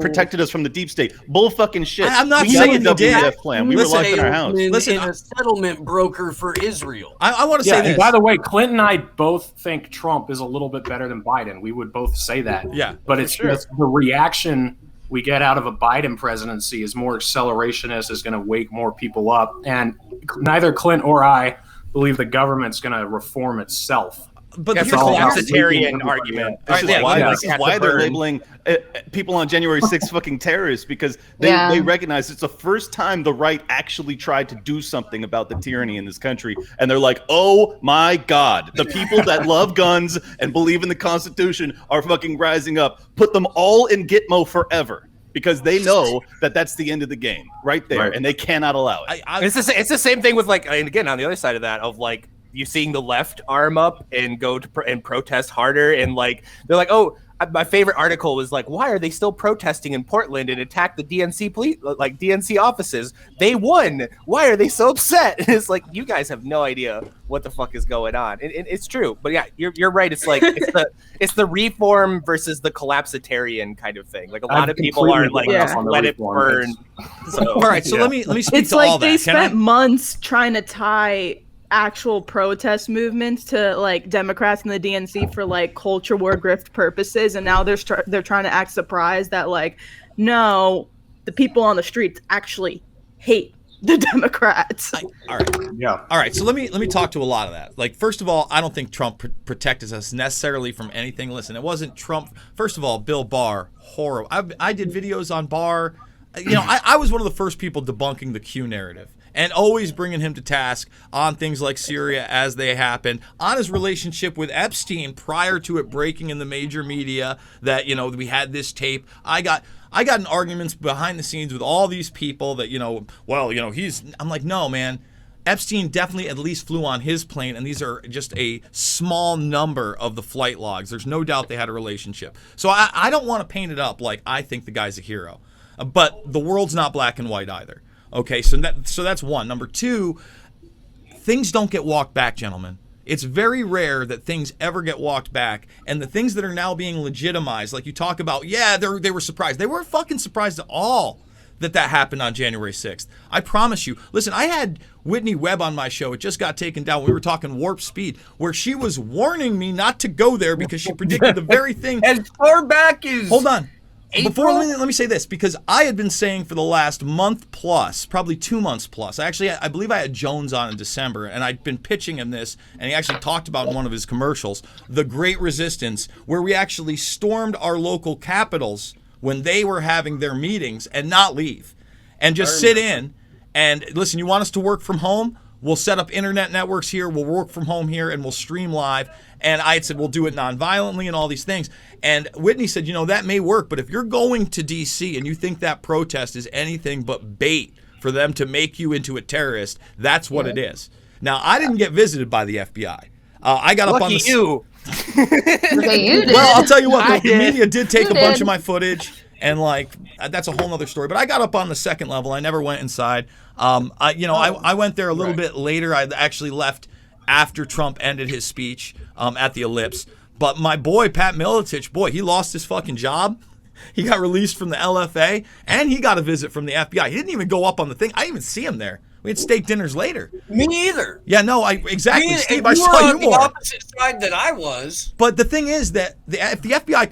protected us from the deep state. Bull fucking shit. I'm not saying he did. Plan. We were locked in our house. Listen, a settlement broker for Israel. I want to say this. By the way, Clint and I both think Trump is a little bit better than Biden. We would both say that. Yeah. But it's just the reaction we get out of a Biden presidency is more accelerationist, is going to wake more people up. And neither Clint or I believe the government's going to reform itself. But that's a collapsitarian argument. This is why they're labeling people on January 6th fucking terrorists, because they recognize it's the first time the right actually tried to do something about the tyranny in this country. And they're like, oh my God, the people that love guns and believe in the Constitution are fucking rising up. Put them all in Gitmo forever. Because they know that that's the end of the game right there, and they cannot allow it. It's the same thing with and again, on the other side of that, of like, you seeing the left arm up and go to and protest harder, and like they're like, oh, my favorite article was like, why are they still protesting in Portland and attack the DNC police, like DNC offices? They won. Why are they so upset? And it's like, you guys have no idea what the fuck is going on. And it's true, but yeah, you're right. It's like it's the reform versus the collapsitarian kind of thing. Like a lot of people are like, let it burn. So, all right, so let me speak it's to like all that. They spent months trying to tie actual protest movements to like Democrats and the DNC for like culture war grift purposes, and now they're trying to act surprised that like, no, the people on the streets actually hate the Democrats. All right. So let me talk to a lot of that. Like, first of all, I don't think Trump protected us necessarily from anything. Listen, it wasn't Trump. First of all, Bill Barr, horrible. I did videos on Barr. I was one of the first people debunking the Q narrative and always bringing him to task on things like Syria as they happened, on his relationship with Epstein prior to it breaking in the major media that, we had this tape. I got in arguments behind the scenes with all these people that, I'm like, no, man. Epstein definitely at least flew on his plane, and these are just a small number of the flight logs. There's no doubt they had a relationship. So I don't want to paint it up like I think the guy's a hero. But the world's not black and white either. Okay, so that's one. Number two, things don't get walked back, gentlemen. It's very rare that things ever get walked back, and the things that are now being legitimized, like you talk about, they were surprised. They weren't fucking surprised at all that happened on January 6th. I promise you. Listen, I had Whitney Webb on my show. It just got taken down. We were talking Warp Speed, where she was warning me not to go there because she predicted the very thing. As far back as... Hold on. Let me say this, because I had been saying for the last month plus, probably 2 months plus. I believe I had Jones on in December, and I'd been pitching him this, and he actually talked about in one of his commercials, the Great Resistance, where we actually stormed our local capitals when they were having their meetings and not leave, and just sit in and listen. You want us to work from home? We'll set up internet networks here. We'll work from home here, and we'll stream live. And I said, we'll do it non-violently and all these things. And Whitney said, that may work, but if you're going to D.C. and you think that protest is anything but bait for them to make you into a terrorist. That's what it is. Now, I didn't get visited by the FBI. I got up on the you. Okay, you did. Well, I'll tell you what, I the did. media did take You a bunch did. of my footage, and like that's a whole other story. But I got up on the second level. I never went inside. I went there a little bit later. I actually left after Trump ended his speech at the Ellipse. But my boy Pat Miletich, boy, he lost his fucking job. He got released from the LFA, and he got a visit from the FBI. He didn't even go up on the thing. I didn't even see him there. We had steak dinners later. Me either. Yeah, no, exactly, Me, Steve. and I you were saw on you the more. opposite side that I was. But the thing is that if the FBI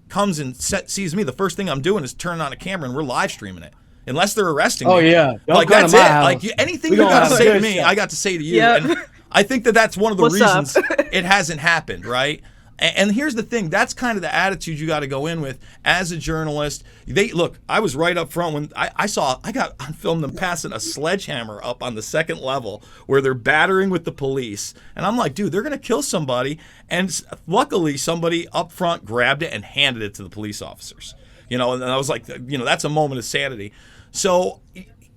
comes and sees me, the first thing I'm doing is turning on a camera and we're live streaming it. Unless they're arresting me. Oh yeah, don't like come that's to my it. house. Like anything We you gonna got to have a say to good me, show. I got to say to you. Yep. And I think that's one of the What's reasons up? it hasn't happened, right? And here's the thing, that's kind of the attitude you got to go in with as a journalist. Look, I was right up front when I got on film them passing a sledgehammer up on the second level where they're battering with the police. And I'm like, dude, they're going to kill somebody. And luckily somebody up front grabbed it and handed it to the police officers. And I was like, that's a moment of sanity. So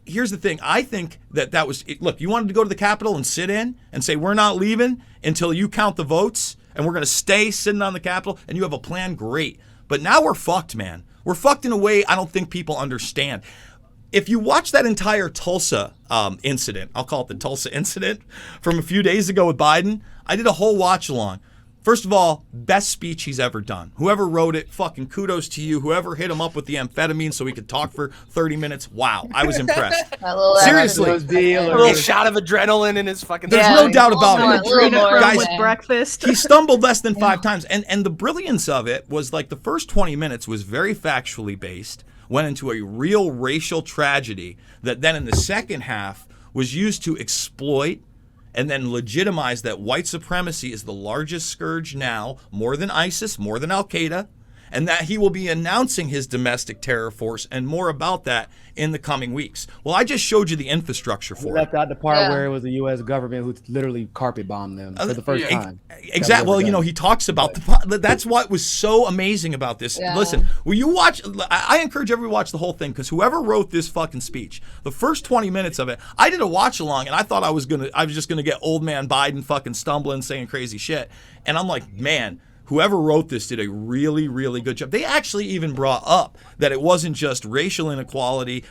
here's the thing. I think that was – look, you wanted to go to the Capitol and sit in and say we're not leaving until you count the votes and we're going to stay sitting on the Capitol and you have a plan, great. But now we're fucked, man. We're fucked in a way I don't think people understand. If you watch that entire Tulsa incident, I'll call it the Tulsa incident, from a few days ago with Biden, I did a whole watch along. First of all, best speech he's ever done. Whoever wrote it, fucking kudos to you. Whoever hit him up with the amphetamine so he could talk for 30 minutes, wow, I was impressed. That little Seriously. Those dealers. A little shot of adrenaline in his fucking. There's Yeah, no doubt about more, it. a little more, Guys, with breakfast. He stumbled less than 5 times. And the brilliance of it was like the first 20 minutes was very factually based, went into a real racial tragedy that then in the second half was used to exploit and then legitimize that white supremacy is the largest scourge now, more than ISIS, more than Al-Qaeda, and that he will be announcing his domestic terror force and more about that in the coming weeks. Well, I just showed you the infrastructure We for it. left out the part where it was the U.S. government who literally carpet bombed them for the first time. Exactly. Well, he talks about that's what was so amazing about this. Yeah. Listen, will you watch? I encourage everyone to watch the whole thing because whoever wrote this fucking speech, the first 20 minutes of it, I did a watch along and I thought I was just gonna get old man Biden fucking stumbling, saying crazy shit, and I'm like, man. Whoever wrote this did a really, really good job. They actually even brought up that it wasn't just racial inequality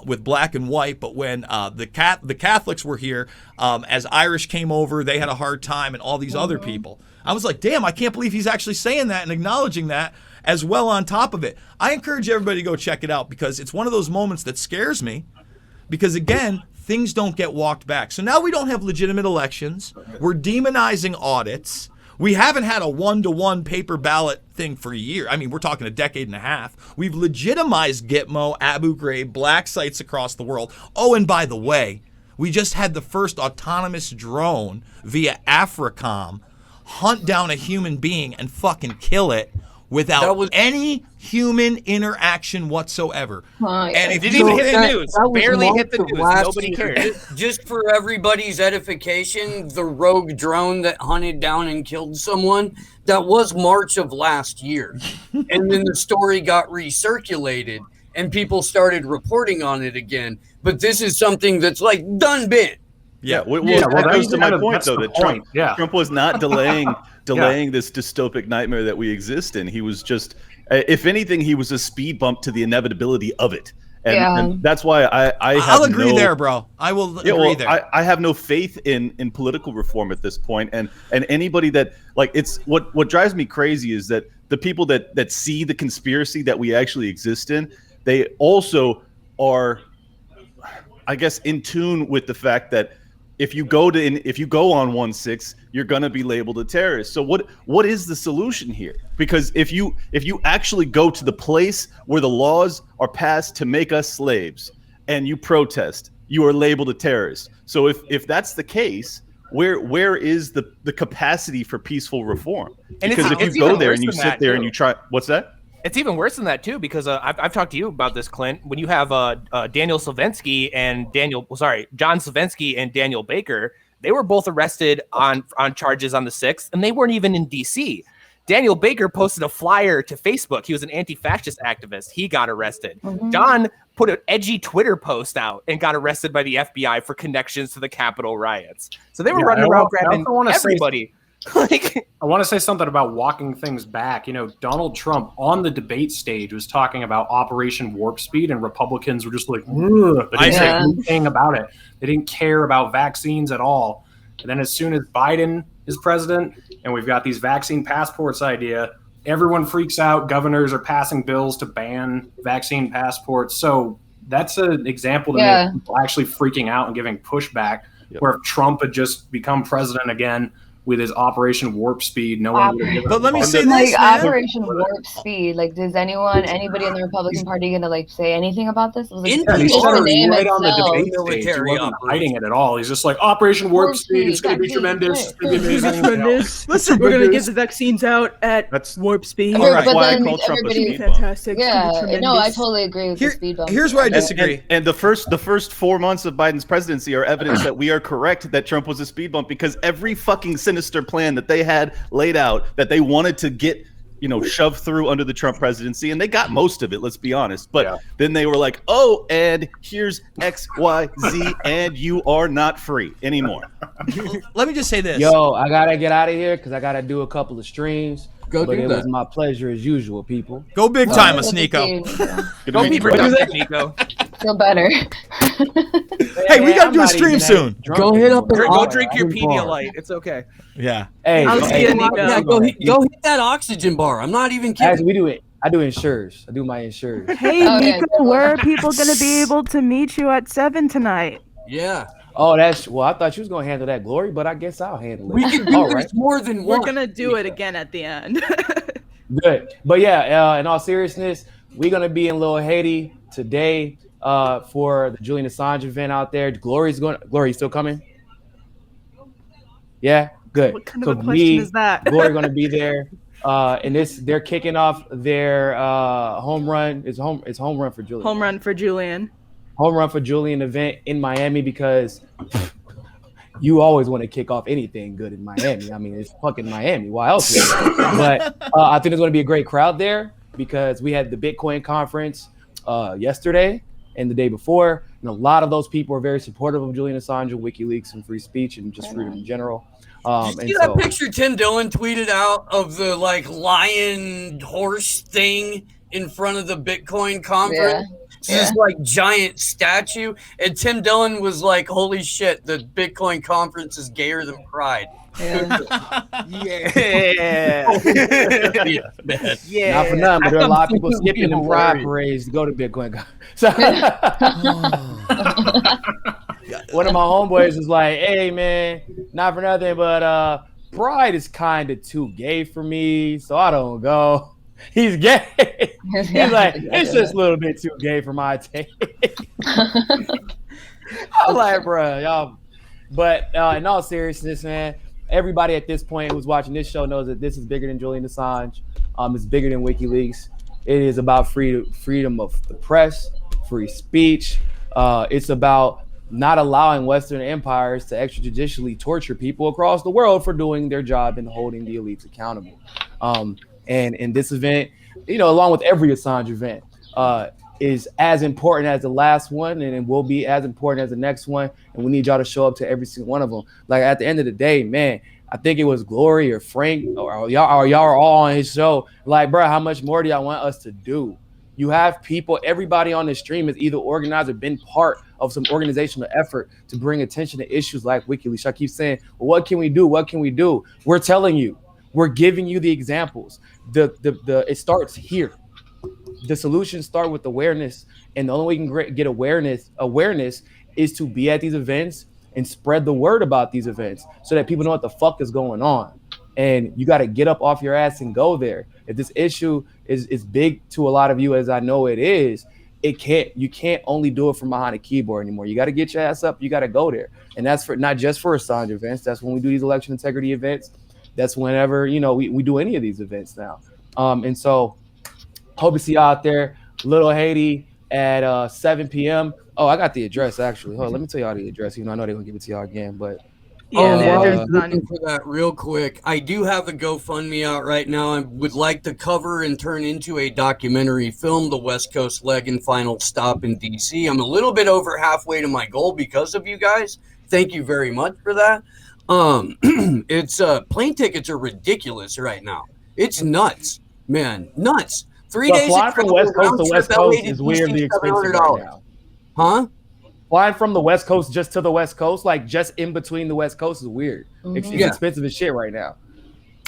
with black and white, but when the Catholics were here, as Irish came over, they had a hard time, and all these other people. I was like, damn, I can't believe he's actually saying that and acknowledging that as well on top of it. I encourage everybody to go check it out because it's one of those moments that scares me because, again, things don't get walked back. So now we don't have legitimate elections. We're demonizing audits. We haven't had a one-to-one paper ballot thing for a year. I mean, we're talking a decade and a half. We've legitimized Gitmo, Abu Ghraib, black sites across the world. Oh, and by the way, we just had the first autonomous drone via AFRICOM hunt down a human being and fucking kill it without any human interaction whatsoever. And if Didn't even hit the news. Barely hit the news. Nobody cares. Just for everybody's edification, the rogue drone that hunted down and killed someone, that was March of last year. And then the story got recirculated and people started reporting on it again. But this is something that's like done been. Yeah, well, Yeah, well, that goes that's to my kind of- point, that's though, the that point, yeah. Trump was not delaying this dystopic nightmare that we exist in. He was just, if anything, he was a speed bump to the inevitability of it. And that's why I'll agree there, bro. I will agree there. I have no faith in political reform at this point, and anybody that it's what drives me crazy is that the people that see the conspiracy that we actually exist in, they also are, I guess, in tune with the fact that if you go on 1/6, you're gonna be labeled a terrorist. So what is the solution here? Because if you actually go to the place where the laws are passed to make us slaves and you protest, you are labeled a terrorist. So if that's the case, where is the capacity for peaceful reform? Because if you go there and you sit there and you try, what's that? It's even worse than that too, because I've talked to you about this, Clint. When you have John Slavinsky and Daniel Baker, they were both arrested on charges on the 6th, and they weren't even in D.C. Daniel Baker posted a flyer to Facebook. He was an anti-fascist activist. He got arrested. Mhm. John put an edgy Twitter post out and got arrested by the FBI for connections to the Capitol riots. So they were running around grabbing everybody. I want to say something about walking things back. You know, Donald Trump on the debate stage was talking about Operation Warp Speed, and Republicans were just like, ugh, but they didn't say anything about it. They didn't care about vaccines at all. And then as soon as Biden is president and we've got these vaccine passports idea, everyone freaks out. Governors are passing bills to ban vaccine passports. So that's an example to me of people actually freaking out and giving pushback, where if Trump had just become president again with his Operation Warp Speed, no one would have given. But let me say this, like man. Operation Warp Speed. Like, does anybody in the Republican Party gonna like say anything about this? It was like, Yeah, he said it name right on the itself. debate stage. He wasn't hiding it at all. He's just like, Operation Warp Speed. It's going to be tremendous. It's going to be amazing. Listen, We're gonna get the vaccines out at Warp Speed. But That's why I then call Trump a everybody- speed bump. Fantastic. Yeah, no, I totally agree with the speed bump. Here's where I disagree. And the first 4 months of Biden's presidency are evidence that we are correct that Trump was a speed bump, because every fucking sinister plan that they had laid out that they wanted to get, shoved through under the Trump presidency, and they got most of it, let's be honest. But then they were like, oh, and here's X, Y, Z, and you are not free anymore. Let me just say this. Yo, I gotta get out of here because I gotta do a couple of streams. Go but do it that. was my pleasure as usual, people. Go big time, Good to Nico. see you. Don't be productive, Nico. Feel better. Hey, we gotta I'm do a not stream even that soon. drunk Go hit up anymore. an Go Oh, drink your I'm Pedialyte. It's okay. Yeah. Hey, I'll see you, Nico. Yeah, go hit that oxygen bar. I'm not even kidding. Actually, we do it. I do insures. I do my insures. Hey, Oh, yeah, Nico, good where one. are people gonna be able to meet you at 7 tonight? Yeah, Oh, I thought you was gonna handle that, Glory, but I guess I'll handle it. we can do All this right. more than We're one. gonna do it again at the end. Good. But yeah, in all seriousness, we're gonna be in Little Haiti today for the Julian Assange event out there. Glory, you still coming? Yeah, good. What kind of a question is that? Glory gonna be there. And they're kicking off their home run. It's home run for Julian. Home run for Julian. Home run for Julian event in Miami, because you always want to kick off anything good in Miami. I mean, it's fucking Miami. Why else would you? But I think there's going to be a great crowd there, because we had the Bitcoin conference yesterday and the day before, and a lot of those people are very supportive of Julian Assange and WikiLeaks and free speech and just freedom in general. Did you see that picture Tim Dillon tweeted out of the lion horse thing in front of the Bitcoin conference? It's this giant statue, and Tim Dillon was like, "Holy shit, the Bitcoin conference is gayer than Pride." Yeah. Yeah. Not for nothing, but there are a lot of people skipping the pride parades to go to Bitcoin. So one of my homeboys was like, "Hey man, not for nothing, but Pride is kind of too gay for me, so I don't go." He's gay. He's like, it's just a little bit too gay for my taste. I'm like, bro, y'all. But in all seriousness, man, everybody at this point who's watching this show knows that this is bigger than Julian Assange. It's bigger than WikiLeaks. It is about freedom of the press, free speech. It's about not allowing Western empires to extrajudicially torture people across the world for doing their job and holding the elites accountable. And in this event, along with every Assange event, is as important as the last one, and it will be as important as the next one. And we need y'all to show up to every single one of them. Like, at the end of the day, man, I think it was Glory or Frank or y'all are all on his show. Like, bro, how much more do y'all want us to do? You have people, everybody on the stream is either organized or been part of some organizational effort to bring attention to issues like WikiLeaks. I keep saying, well, what can we do? What can we do? We're telling you. We're giving you the examples. It starts here. The solutions start with awareness, and the only way you can get awareness is to be at these events and spread the word about these events so that people know what the fuck is going on. And you got to get up off your ass and go there. If this issue is big to a lot of you, as I know it is, you can't only do it from behind a keyboard anymore. You got to get your ass up. You got to go there, and that's for not just for Assange events. That's when we do these election integrity events. That's whenever, we do any of these events now. And so hope to see you out there. Little Haiti at 7 p.m. Oh, I got the address, actually. Hold on, let me tell y'all the address. I know they're going to give it to y'all again. But Yeah, the While address I'm is on. looking for that real quick, I do have a GoFundMe out right now. I would like to cover and turn into a documentary film, The West Coast Leg and Final Stop in DC. I'm a little bit over halfway to my goal because of you guys. Thank you very much for that. It's plane tickets are ridiculous right now. It's nuts, man, nuts. 3 So days flying from West Coast to West Coast is LA to weirdly DC, expensive right $700. now. Huh? Flying from the West Coast just to the West Coast, like just in between the West Coast, is weird. It's Yeah. expensive as shit right now.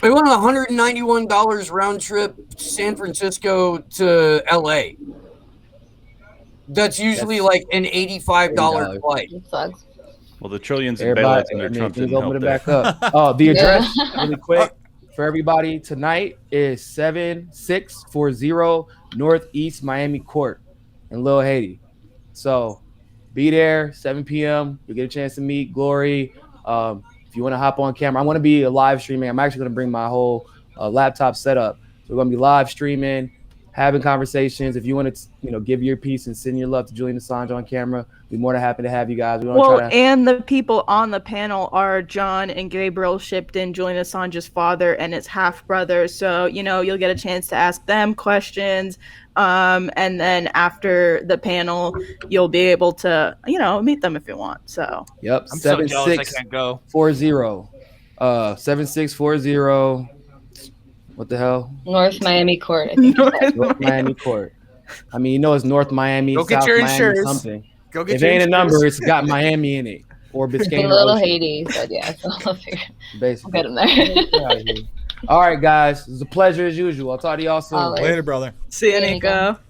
I went $191 round trip San Francisco to LA. That's usually like an $85 flight. It sucks. Well, the trillions in Everybody, bailouts under Trump things didn't open help it there. back up. Oh, the address Yeah. really quick for everybody tonight is 7640 Northeast Miami Court in Little Haiti. So be there 7 p.m. You'll get a chance to meet Glory. If you want to hop on camera, I want to be live streaming. I'm actually going to bring my whole laptop setup. So we're going to be live streaming, having conversations. If you want to, give your piece and send your love to Julian Assange on camera, we're more than happy to have you guys. We Well, try to. and the people on the panel are John and Gabriel Shipton, Julian Assange's father and his half brother. So, you'll get a chance to ask them questions. And then after the panel, you'll be able to, meet them if you want. So, Yep. I'm so jealous I can't go. 7640. What the hell? North Miami Court. I think. North Miami Court. I mean, it's North Miami, Go South get your Miami, insurance. something. Go get If your it ain't a insurance. number, it's got Miami in it or It's a Biscayne little Ocean, Haiti, but yeah, so I'll figure. basically. I'll get him there. All right, guys. It was a pleasure as usual. I'll talk to y'all soon. Always. Later, brother. see you, See you, Nico. Nico.